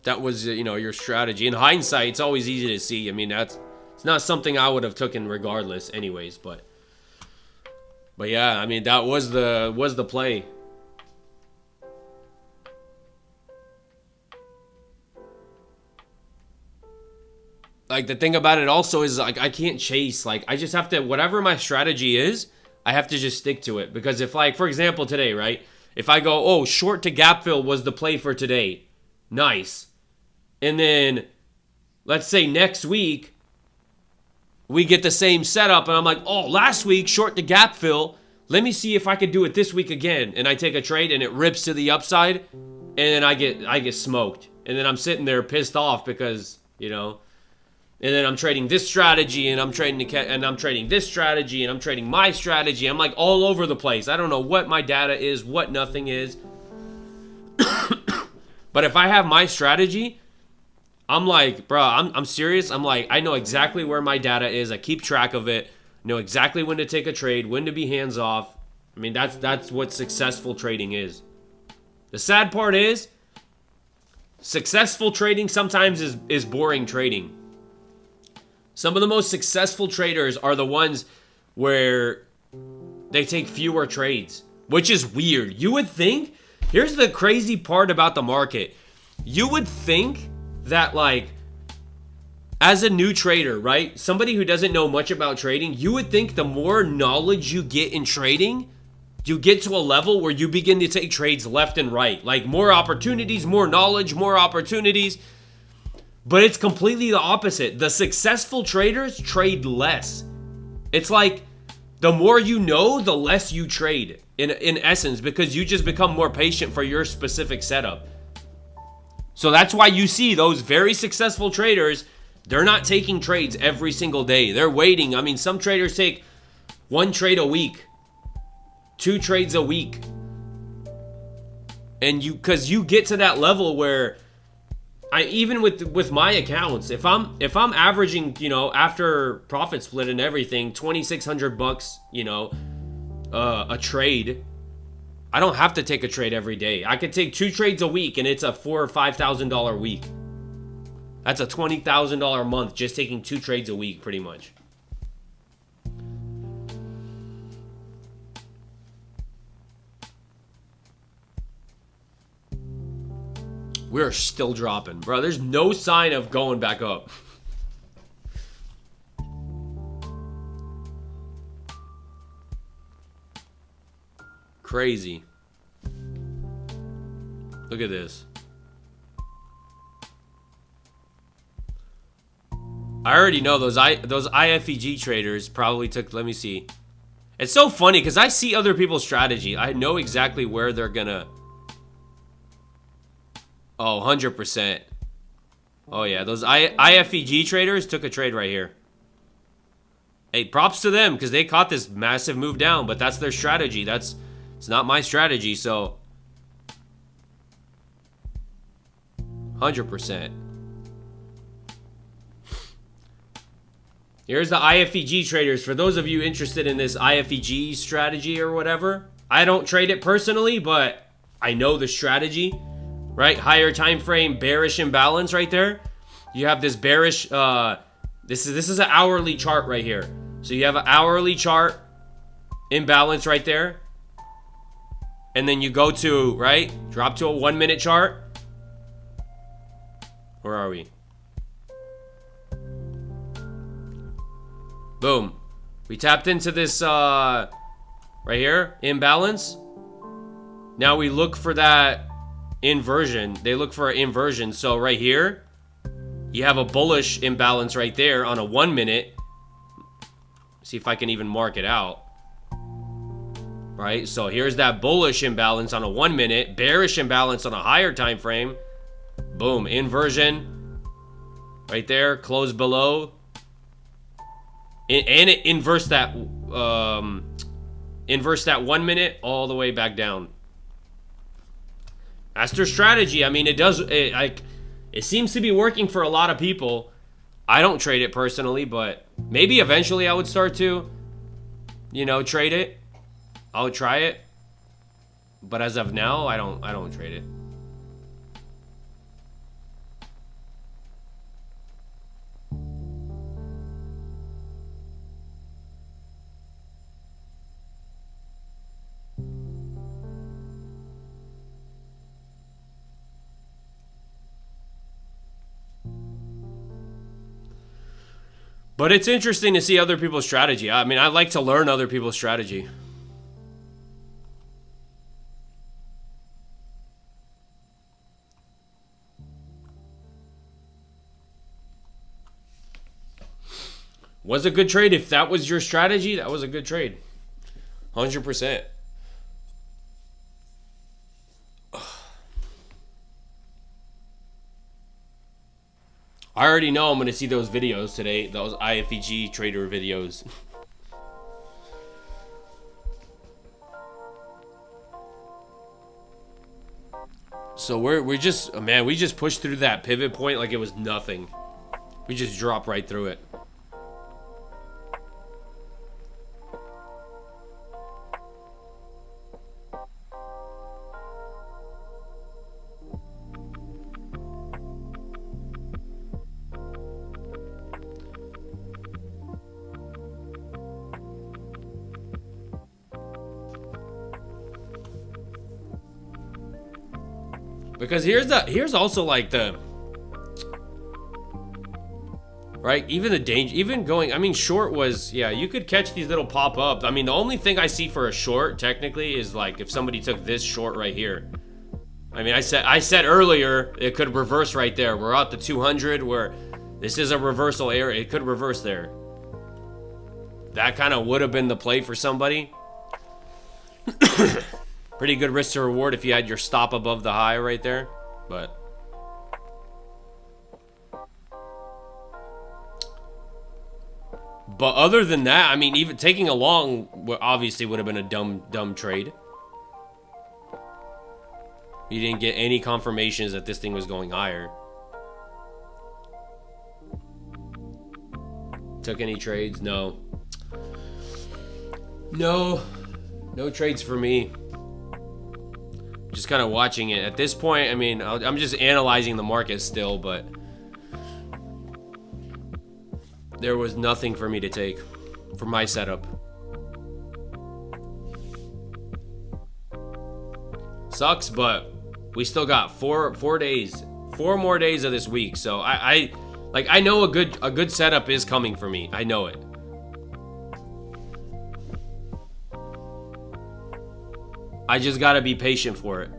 that was, your strategy. In hindsight, it's always easy to see. I mean, it's not something I would have taken regardless anyways, but yeah, I mean, that was the play. Like, the thing about it also is, like, I can't chase. Like, I just have to, whatever my strategy is, I have to just stick to it. Because if, like, for example, today, right? If I go, oh, short to gap fill was the play for today. Nice. And then, let's say next week, we get the same setup. And I'm like, oh, last week, short to gap fill. Let me see if I could do it this week again. And I take a trade and it rips to the upside. And then I get smoked. And then I'm sitting there pissed off because, and then I'm trading this strategy, and I'm trading this strategy, and I'm trading my strategy. I'm like all over the place. I don't know what my data is, what nothing is. But if I have my strategy, I'm like, bro, I'm serious. I'm like, I know exactly where my data is. I keep track of it. Know exactly when to take a trade, when to be hands off. I mean, that's what successful trading is. The sad part is, successful trading sometimes is boring trading. Some of the most successful traders are the ones where they take fewer trades, which is weird. You would think, here's the crazy part about the market. You would think that, like, as a new trader, right? Somebody who doesn't know much about trading, you would think the more knowledge you get in trading, you get to a level where you begin to take trades left and right. Like, more opportunities, more knowledge, more opportunities. But it's completely the opposite. The successful traders trade less. It's like, the more you know, the less you trade, in essence, because you just become more patient for your specific setup. So that's why you see those very successful traders, they're not taking trades every single day. They're waiting. I mean, some traders take 1 trade a week, 2 trades a week. And because you get to that level where even with my accounts, if I'm averaging, you know, after profit split and everything, $2,600, you know, a trade, I don't have to take a trade every day. I could take 2 trades a week, and it's a $4,000 or $5,000 week. That's a $20,000 month just taking 2 trades a week, pretty much. We're still dropping, bro. There's no sign of going back up. Crazy. Look at this. I already know those IFEG traders probably took, let me see. It's so funny because I see other people's strategy. I know exactly where they're gonna. Oh, 100%. Oh, yeah. Those IFEG traders took a trade right here. Hey, props to them because they caught this massive move down, but that's their strategy. It's not my strategy, so 100%. Here's the IFEG traders. For those of you interested in this IFEG strategy or whatever, I don't trade it personally, but I know the strategy. Right, higher time frame, bearish imbalance right there. You have this bearish. This is an hourly chart right here. So you have an hourly chart imbalance right there, and then you go to drop to a 1 minute chart. Where are we? Boom. We tapped into this right here imbalance. Now we look for that inversion. They look for an inversion. So right here, you have a bullish imbalance right there on a 1 minute. See if I can even mark it out. Right? So here's that bullish imbalance on a 1 minute, bearish imbalance on a higher time frame. Boom, inversion. Right there, close below. And it inverts that 1 minute all the way back down. That's their strategy. I mean, it seems to be working for a lot of people. I don't trade it personally, but maybe eventually I would start to, you know, trade it. I'll try it. But as of now, I don't trade it. But it's interesting to see other people's strategy. I mean, I like to learn other people's strategy. Was a good trade. If that was your strategy, that was a good trade. 100%. I already know I'm going to see those videos today, those IFEG trader videos. So we just pushed through that pivot point like it was nothing. We just dropped right through it. Because here's also like the right, even the danger, even going, I mean, short was, yeah, you could catch these little pop up. I mean, the only thing I see for a short technically is like if somebody took this short right here. I mean, I said earlier it could reverse right there. We're at the 200 where this is a reversal area. It could reverse there. That kind of would have been the play for somebody. Pretty good risk to reward if you had your stop above the high right there, but But other than that, I mean, even taking a long obviously would have been a dumb trade. You didn't get any confirmations that this thing was going higher. Took any trades? No. No trades for me. Just kind of watching it. At this point, I mean, I'm just analyzing the market still, but there was nothing for me to take for my setup. Sucks, but we still got four more days of this week. So I know a good setup is coming for me. I know it. I just gotta be patient for it.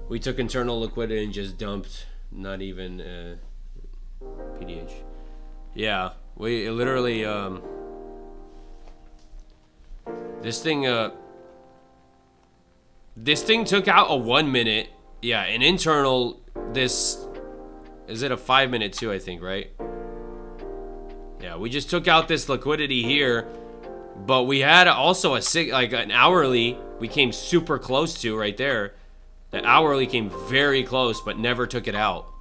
We took internal liquidity and just dumped, not even PDH. Yeah, we literally this thing took out a 1 minute. Yeah, an internal. This is it a 5 minute too, I think, right? Yeah, we just took out this liquidity here, but we had also an hourly we came super close to right there. The hourly came very close, but never took it out.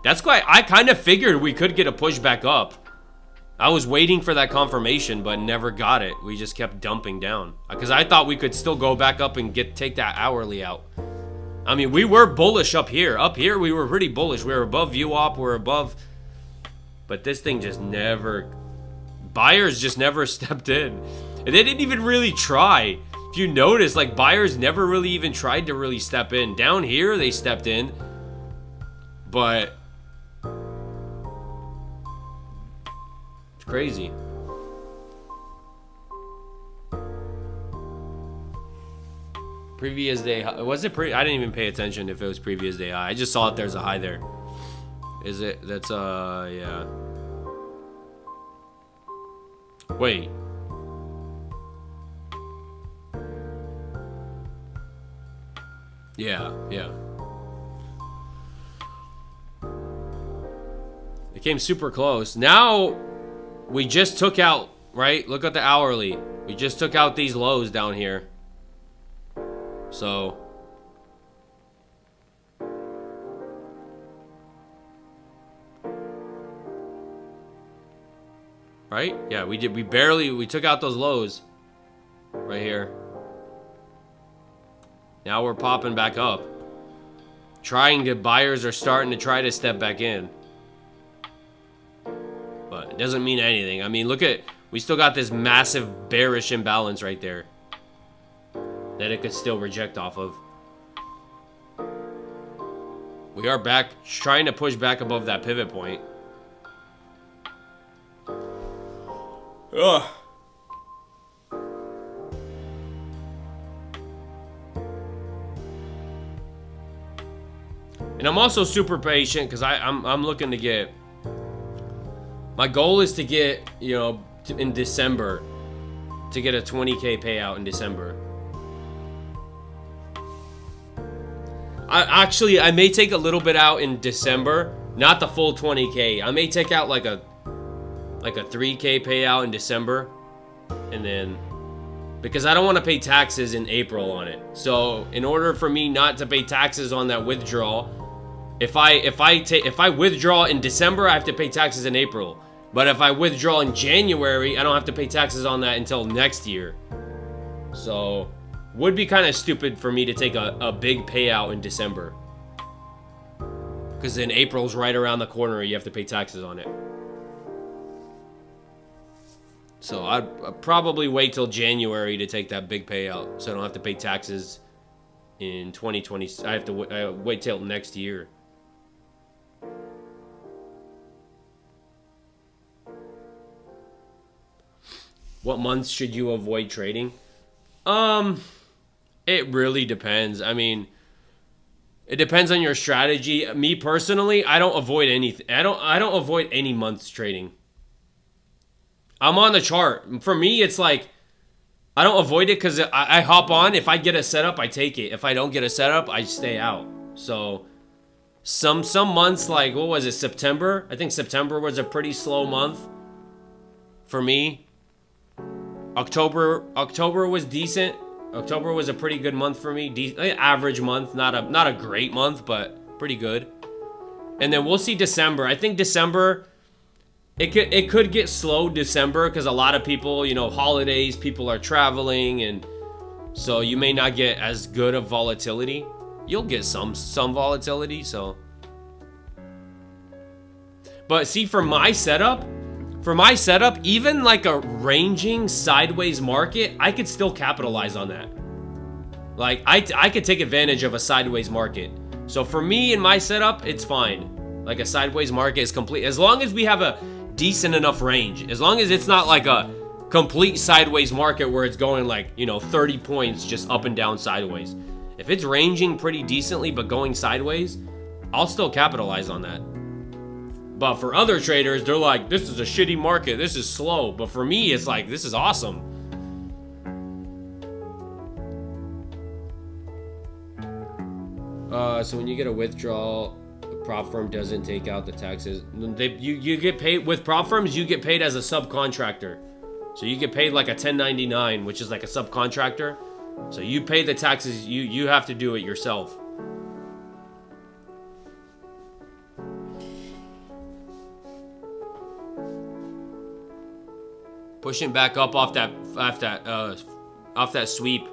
That's why I kind of figured we could get a push back up. I was waiting for that confirmation, but never got it. We just kept dumping down because I thought we could still go back up and take that hourly out. I mean, we were bullish up here. Up here, we were pretty bullish. We were above VWAP. We're above, but this thing just never. Buyers just never stepped in, and they didn't even really try. If you notice, like buyers never really even tried to really step in. Down here, they stepped in, but. Crazy. Previous day high. Was it I didn't even pay attention if it was previous day high. I just saw that there's a high there. Is it? That's yeah. Wait. Yeah. It came super close. Now we just took out, right? Look at the hourly. We just took out these lows down here. So right? Yeah, we did. We took out those lows right here. Now we're popping back up. Buyers are starting to try to step back in. But it doesn't mean anything. I mean, look at, we still got this massive bearish imbalance right there that it could still reject off of. We are back, trying to push back above that pivot point. Ugh. And I'm also super patient because I'm looking to get. My goal is to get, you know, in December, to get a 20K payout in December. I may take a little bit out in December, not the full 20K. I may take out like a 3K payout in December, and then because I don't want to pay taxes in April on it. So in order for me not to pay taxes on that withdrawal, if I withdraw in December, I have to pay taxes in April. But if I withdraw in January, I don't have to pay taxes on that until next year. So, would be kind of stupid for me to take a big payout in December. Because then April's right around the corner, you have to pay taxes on it. So, I'd probably wait till January to take that big payout, so I don't have to pay taxes in 2020. I have to wait till next year. What months should you avoid trading? It really depends. I mean, it depends on your strategy. Me personally, I don't avoid anything. I don't avoid any months trading. I'm on the chart. For me, it's like I don't avoid it because I hop on. If I get a setup, I take it. If I don't get a setup, I stay out. So Some months, like, what was it, September? I think September was a pretty slow month for me. October was decent. October was a pretty good month for me. Average month, not a great month, but pretty good. And then we'll see December. I think December, it could get slow December because a lot of people, you know, holidays, people are traveling, and so you may not get as good of volatility. You'll get some volatility, so. But see, for my setup, even like a ranging sideways market, I could still capitalize on that. Like, I could take advantage of a sideways market. So for me in my setup, it's fine. Like, a sideways market is complete. As long as we have a decent enough range. As long as it's not like a complete sideways market where it's going like, you know, 30 points just up and down sideways. If it's ranging pretty decently but going sideways, I'll still capitalize on that. But for other traders, they're like, this is a shitty market, this is slow. But for me, it's like, this is awesome. So when you get a withdrawal, the prop firm doesn't take out the taxes. You get paid with prop firms, you get paid as a subcontractor. So you get paid like a 1099, which is like a subcontractor. So you pay the taxes, you have to do it yourself. Pushing back up off that sweep.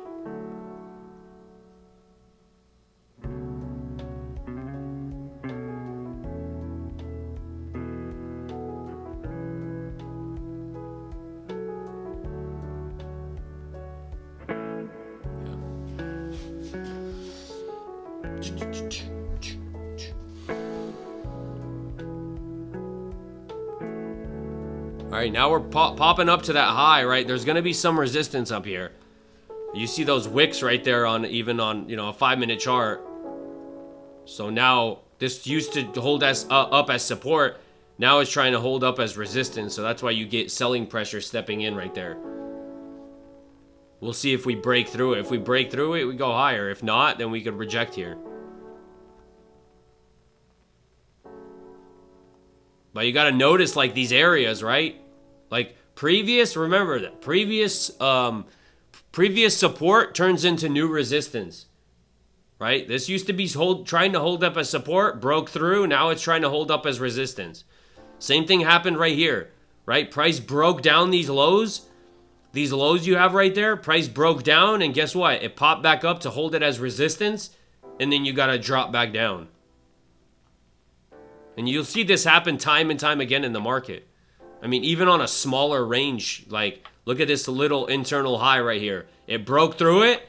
All right, now we're popping up to that high, right? There's going to be some resistance up here. You see those wicks right there on, even on, you know, a 5-minute chart. So now this used to hold us up as support. Now it's trying to hold up as resistance. So that's why you get selling pressure stepping in right there. We'll see if we break through it. If we break through it, we go higher. If not, then we could reject here. But you got to notice, like, these areas, right? Like, remember that previous support turns into new resistance, right? This used to be trying to hold up as support, broke through, now it's trying to hold up as resistance. Same thing happened right here, right? Price broke down these lows you have right there, price broke down, and guess what? It popped back up to hold it as resistance, and then you got to drop back down. And you'll see this happen time and time again in the market. I mean, even on a smaller range, like, look at this little internal high right here. It broke through it,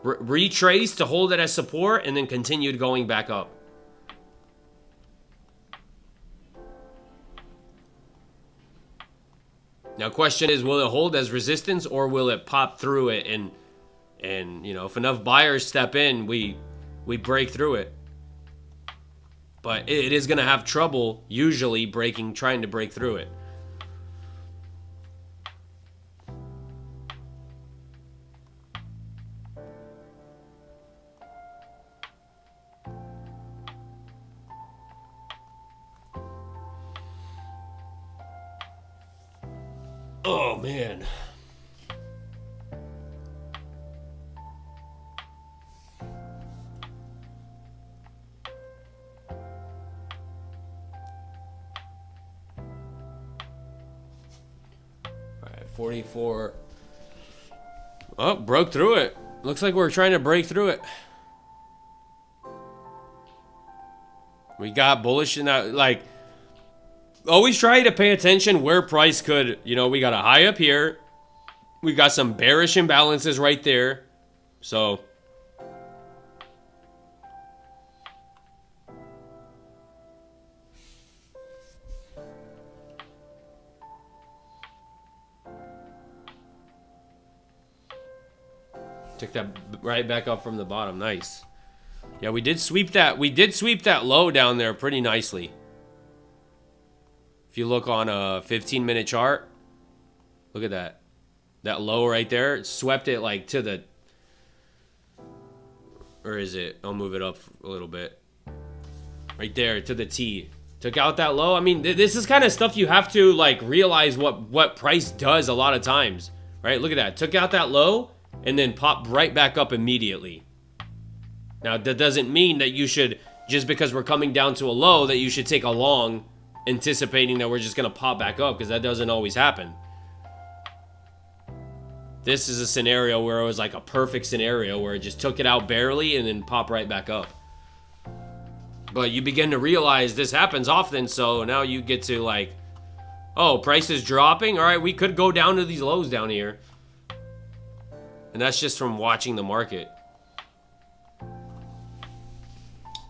retraced to hold it as support, and then continued going back up. Now, question is, will it hold as resistance, or will it pop through it? And you know, if enough buyers step in, we break through it. But it is going to have trouble, usually, trying to break through it. Oh, man. All right, 44. Oh, broke through it. Looks like we're trying to break through it. We got bullish in that, like, always try to pay attention where price could, you know, we got a high up here. We got some bearish imbalances right there. So took that right back up from the bottom. Nice. Yeah, we did sweep that. We did sweep that low down there pretty nicely. If you look on a 15-minute chart, look at that. That low right there, it swept it like to the, or is it? I'll move it up a little bit. Right there to the T. Took out that low. I mean, this is kind of stuff you have to like realize what price does a lot of times, right? Look at that. Took out that low and then popped right back up immediately. Now, that doesn't mean that you should, just because we're coming down to a low, that you should take a long anticipating that we're just going to pop back up, because that doesn't always happen. This is a scenario where it was like a perfect scenario where it just took it out barely and then pop right back up. But you begin to realize this happens often, so now you get to like, oh, price is dropping. All right, we could go down to these lows down here. And that's just from watching the market.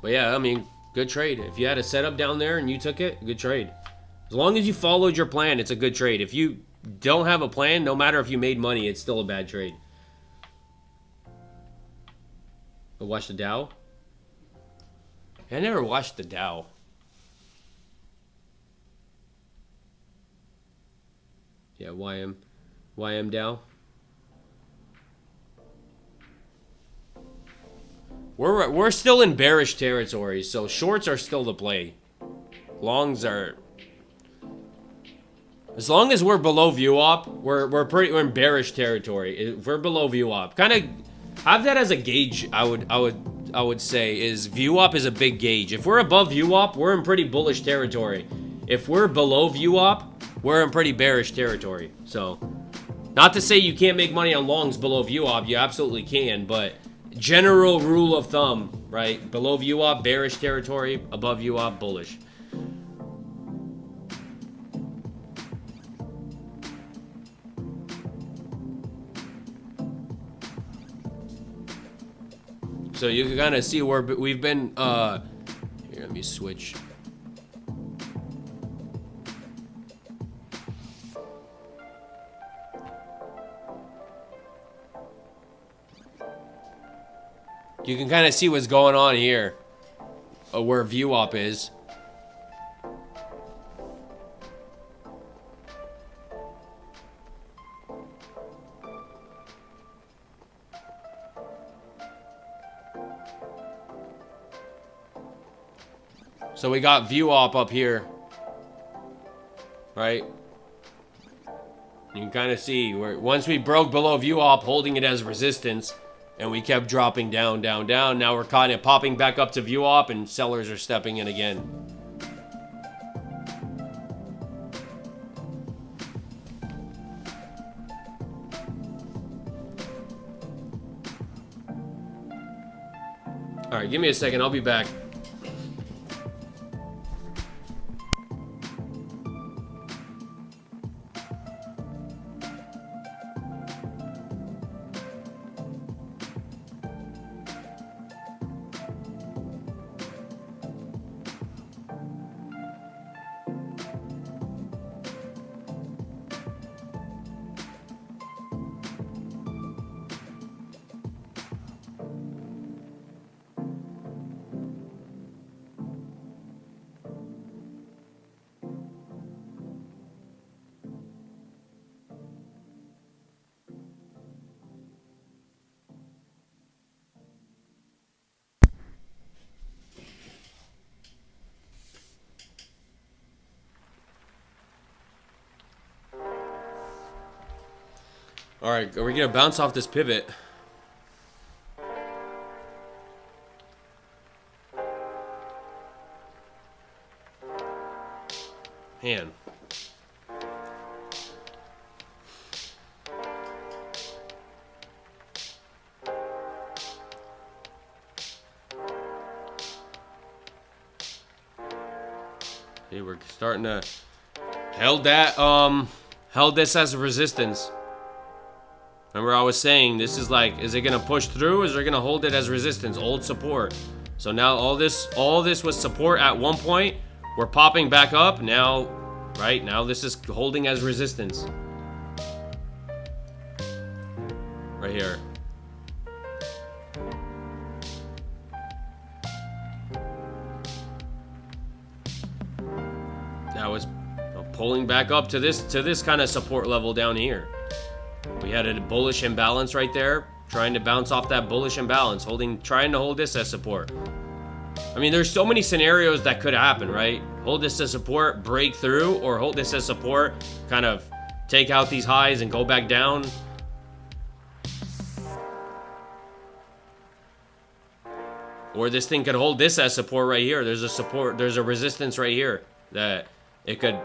But yeah, I mean, good trade. If you had a setup down there and you took it, good trade. As long as you followed your plan, it's a good trade. If you don't have a plan, no matter if you made money, it's still a bad trade. But watch the Dow. I never watched the Dow. Yeah, YM Dow. We're still in bearish territory, so shorts are still the play. Longs are, as long as we're below VWAP, we're in bearish territory. If we're below VWAP, kind of have that as a gauge. I would say is VWAP is a big gauge. If we're above VWAP, we're in pretty bullish territory. If we're below VWAP, we're in pretty bearish territory. So, not to say you can't make money on longs below VWAP, you absolutely can, but general rule of thumb, right? Below VWAP, bearish territory. Above VWAP, bullish. So you can kind of see where we've been, here, let me switch. You can kind of see what's going on here, where VWAP is. So we got VWAP up here, right? You can kind of see where once we broke below VWAP, holding it as resistance, and we kept dropping down, down, down. Now we're kind of popping back up to VWAP, and sellers are stepping in again. All right, give me a second. I'll be back. All right, are we gonna bounce off this pivot? Man. Okay, we're starting to held this as a resistance. Remember I was saying this is like, is it gonna push through or is it gonna hold it as resistance, old support? So now all this was support at one point. We're popping back up now, right? Now this is holding as resistance. Right here. Now it's pulling back up to this kind of support level down here. We had a bullish imbalance right there, trying to bounce off that bullish imbalance, trying to hold this as support. I mean, there's so many scenarios that could happen, right? Hold this as support, break through, or hold this as support, kind of take out these highs and go back down. Or this thing could hold this as support right here. There's a support, there's a resistance right here that it could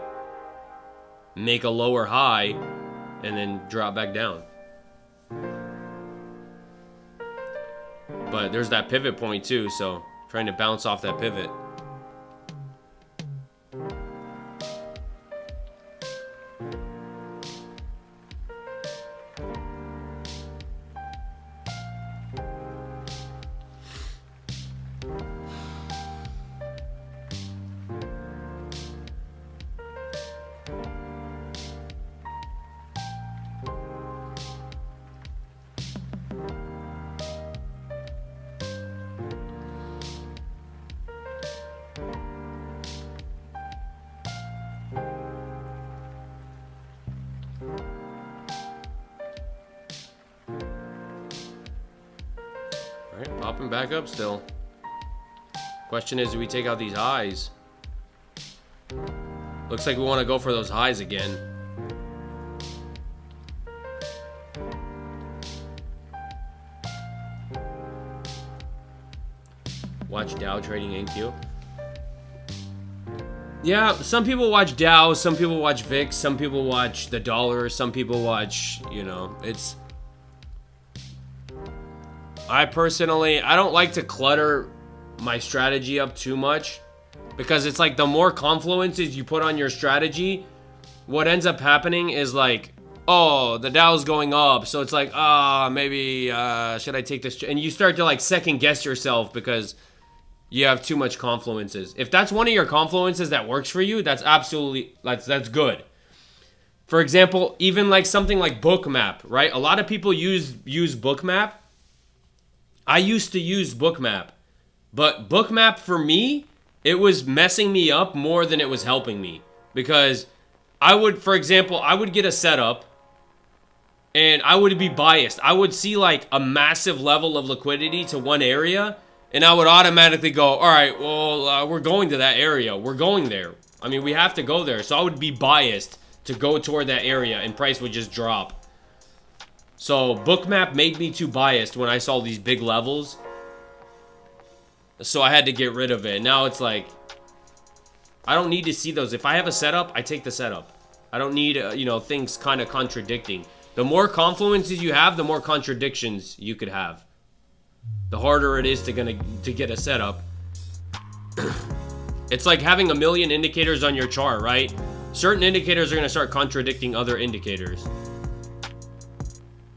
make a lower high and then drop back down. But there's that pivot point too, so trying to bounce off that pivot. Alright, popping back up still. Question is, do we take out these highs? Looks like we want to go for those highs again. Watch Dow trading NQ. Yeah, some people watch Dow, some people watch VIX, some people watch the dollar, some people watch, you know, it's... I personally, I don't like to clutter my strategy up too much, because it's like the more confluences you put on your strategy, what ends up happening is like, oh, the Dow's going up, so it's like, maybe should I take this? And you start to like second guess yourself because you have too much confluences. If that's one of your confluences that works for you, that's absolutely, that's good. For example, even like something like Bookmap, right? A lot of people use Bookmap. I used to use Bookmap, but Bookmap for me, it was messing me up more than it was helping me, because I would, for example, I would get a setup and I would be biased. I would see like a massive level of liquidity to one area and I would automatically go, all right, well, we're going to that area. We're going there. I mean, we have to go there. So I would be biased to go toward that area and price would just drop. So Bookmap made me too biased when I saw these big levels. So I had to get rid of it. Now it's like, I don't need to see those. If I have a setup, I take the setup. I don't need, you know, things kind of contradicting. The more confluences you have, the more contradictions you could have. The harder it is to get a setup. It's like having a million indicators on your chart, right? Certain indicators are going to start contradicting other indicators.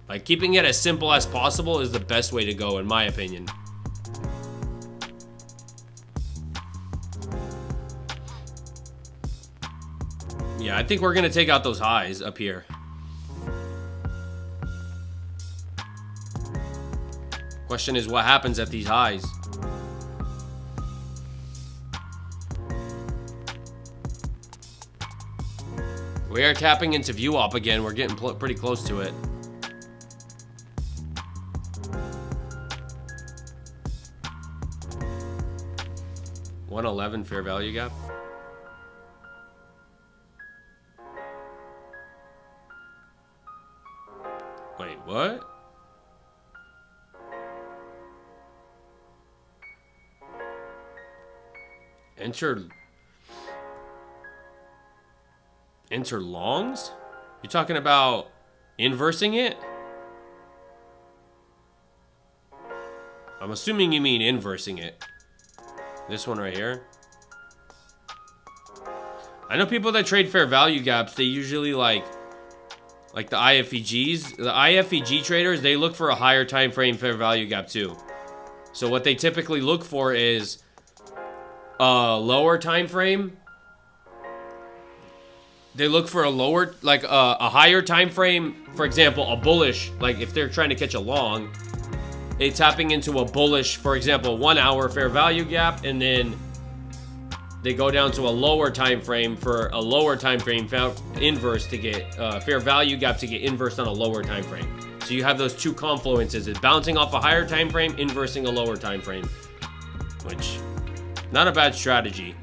Like, keeping it as simple as possible is the best way to go, in my opinion. Yeah, I think we're going to take out those highs up here. Question is, what happens at these highs? We are tapping into view op again. We're getting pretty close to it. $111 fair value gap. Wait, what? Enter longs? You're talking about inversing it? I'm assuming you mean inversing it. This one right here. I know people that trade fair value gaps, they usually like the IFEGs. The IFEG traders, they look for a higher time frame fair value gap too. So what they typically look for is a lower time frame. They look for a lower, like a higher time frame. For example, a bullish, like if they're trying to catch a long, they tapping into a bullish, for example, 1 hour fair value gap, and then they go down to a lower time frame for a lower time frame inverse to get fair value gap to get inversed on a lower time frame. So you have those two confluences: it's bouncing off a higher time frame, inversing a lower time frame, which Not a bad strategy.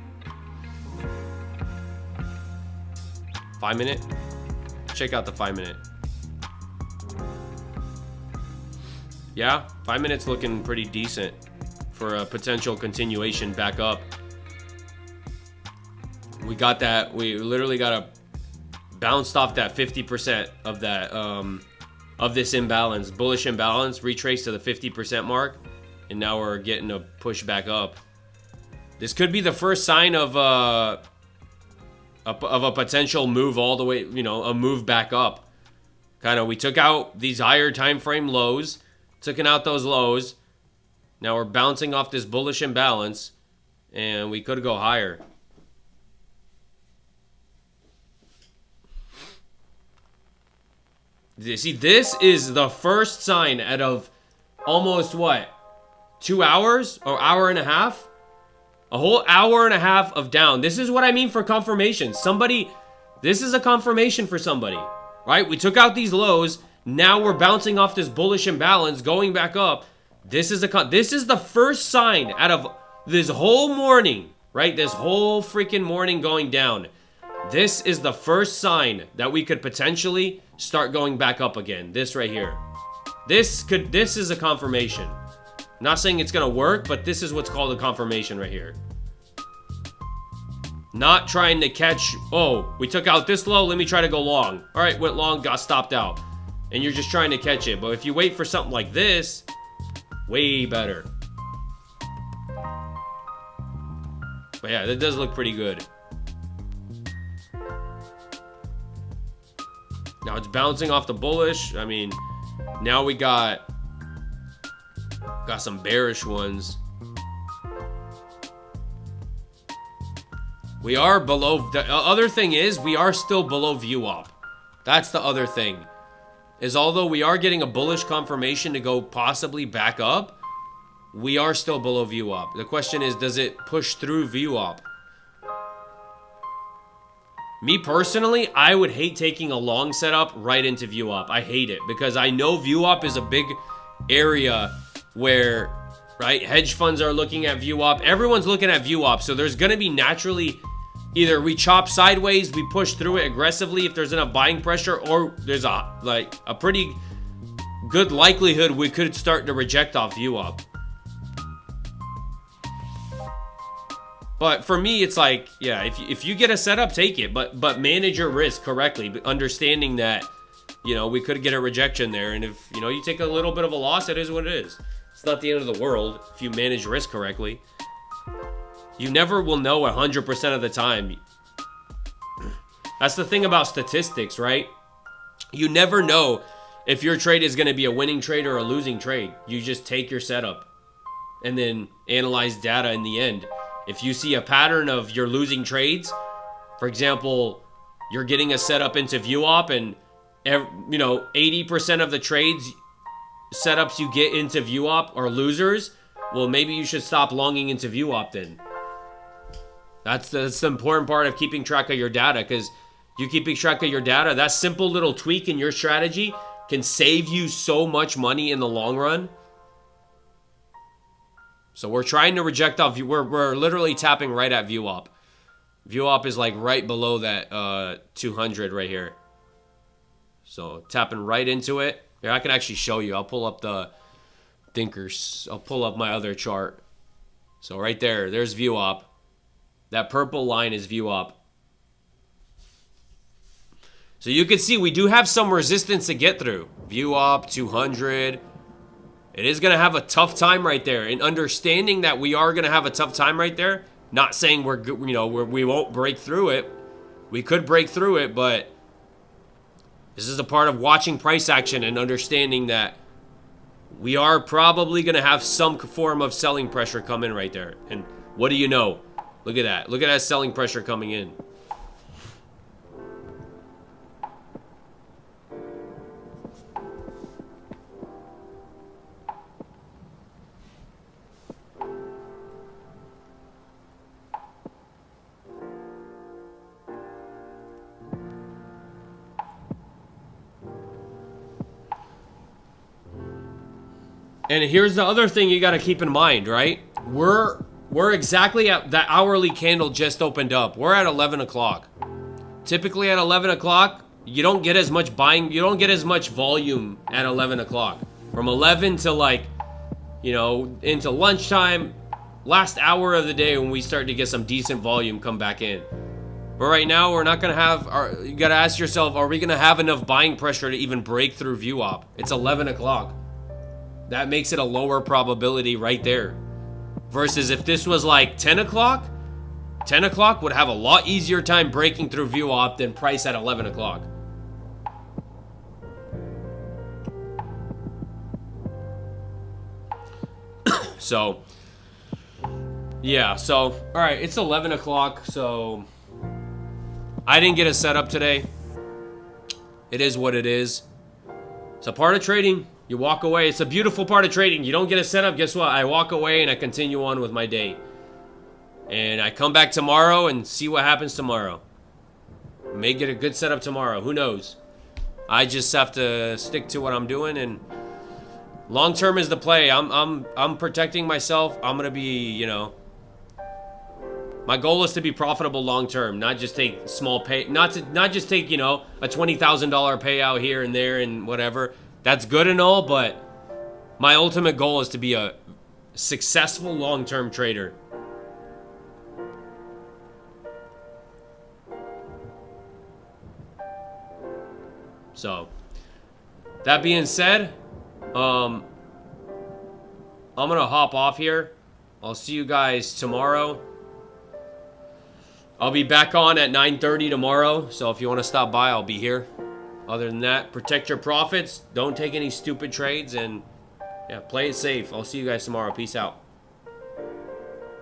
5 minute. Check out the 5 minute. Yeah, 5 minutes looking pretty decent for a potential continuation back up. We got that. We literally got a bounced off that 50% of that of this imbalance, bullish imbalance, retraced to the 50% mark, and now we're getting a push back up. This could be the first sign of a potential move all the way, a move back up. Kind of, we took out these higher time frame lows, taking out those lows. Now we're bouncing off this bullish imbalance, and we could go higher. See, this is the first sign out of almost what? 2 hours or hour and a half? A whole hour and a half of down. This is what I mean for confirmation. This is a confirmation for somebody, right? We took out these lows. Now we're bouncing off this bullish imbalance, going back up. This is the first sign out of this whole morning, right? This whole freaking morning going down. This is the first sign that we could potentially start going back up again. This right here. This is a confirmation. I'm not saying it's gonna work, but this is what's called a confirmation right here. Not trying to catch, oh, we took out this low, let me try to go long. All right, went long, got stopped out. And you're just trying to catch it. But if you wait for something like this, way better. But yeah, that does look pretty good. Now it's bouncing off the bullish. I mean, now we got some bearish ones. We are below. The other thing is we are still below VWAP. That's the other thing. Is although we are getting a bullish confirmation to go possibly back up, we are still below VWAP. The question is, does it push through VWAP? Me personally, I would hate taking a long setup right into VWAP. I hate it because I know VWAP is a big area where, right, hedge funds are looking at VWAP. Everyone's looking at VWAP. So there's going to be naturally either we chop sideways, we push through it aggressively if there's enough buying pressure, or there's a pretty good likelihood we could start to reject off VWAP. But for me, it's like, yeah, if you get a setup, take it, but manage your risk correctly, understanding that, we could get a rejection there, and if, you take a little bit of a loss, it is what it is. It's not the end of the world if you manage risk correctly. You never will know 100% of the time. That's the thing about statistics, right? You never know if your trade is going to be a winning trade or a losing trade. You just take your setup and then analyze data in the end. If you see a pattern of your losing trades, for example, you're getting a setup into VWAP and 80% of the trades setups you get into VWAP are losers, well, maybe you should stop longing into VWAP then. That's the important part of keeping track of your data, because you keeping track of your data, that simple little tweak in your strategy can save you so much money in the long run. So we're trying to reject off, we're literally tapping right at VWAP. VWAP is like right below that 200 right here. So tapping right into it. Here, I can actually show you. I'll pull up the thinkers. I'll pull up my other chart. So right there, there's VWAP. That purple line is VWAP. So you can see we do have some resistance to get through. VWAP 200. It is going to have a tough time right there. And understanding that we are going to have a tough time right there, not saying we won't break through it. We could break through it, but this is a part of watching price action and understanding that we are probably going to have some form of selling pressure come in right there. And what do you know? Look at that. Look at that selling pressure coming in. And here's the other thing you got to keep in mind, right? We're We're exactly at that hourly candle just opened up. We're at 11 o'clock. Typically at 11 o'clock, you don't get as much buying, you don't get as much volume at 11 o'clock. From 11 to like, you know, into lunchtime, last hour of the day when we start to get some decent volume come back in. But right now, we're not going to have, you got to ask yourself, are we going to have enough buying pressure to even break through VWAP? It's 11 o'clock. That makes it a lower probability right there. Versus if this was like 10 o'clock, 10 o'clock would have a lot easier time breaking through VWAP than price at 11 o'clock. So, yeah, so, all right, it's 11 o'clock, so I didn't get a setup today. It is what it is. It's a part of trading. You walk away. It's a beautiful part of trading. You don't get a setup, guess what? I walk away and I continue on with my day. And I come back tomorrow and see what happens tomorrow. May get a good setup tomorrow. Who knows? I just have to stick to what I'm doing, and long term is the play. I'm protecting myself. I'm gonna be, you know, my goal is to be profitable long term, not just take small pay, not just take, you know, a $20,000 payout here and there and whatever. That's good and all, but my ultimate goal is to be a successful long term trader. So, that being said, I'm gonna hop off here. I'll see you guys tomorrow. I'll be back on at 9:30 tomorrow, so if you want to stop by, I'll be here. Other than that, protect your profits, don't take any stupid trades, and yeah, play it safe. I'll see you guys tomorrow. Peace out.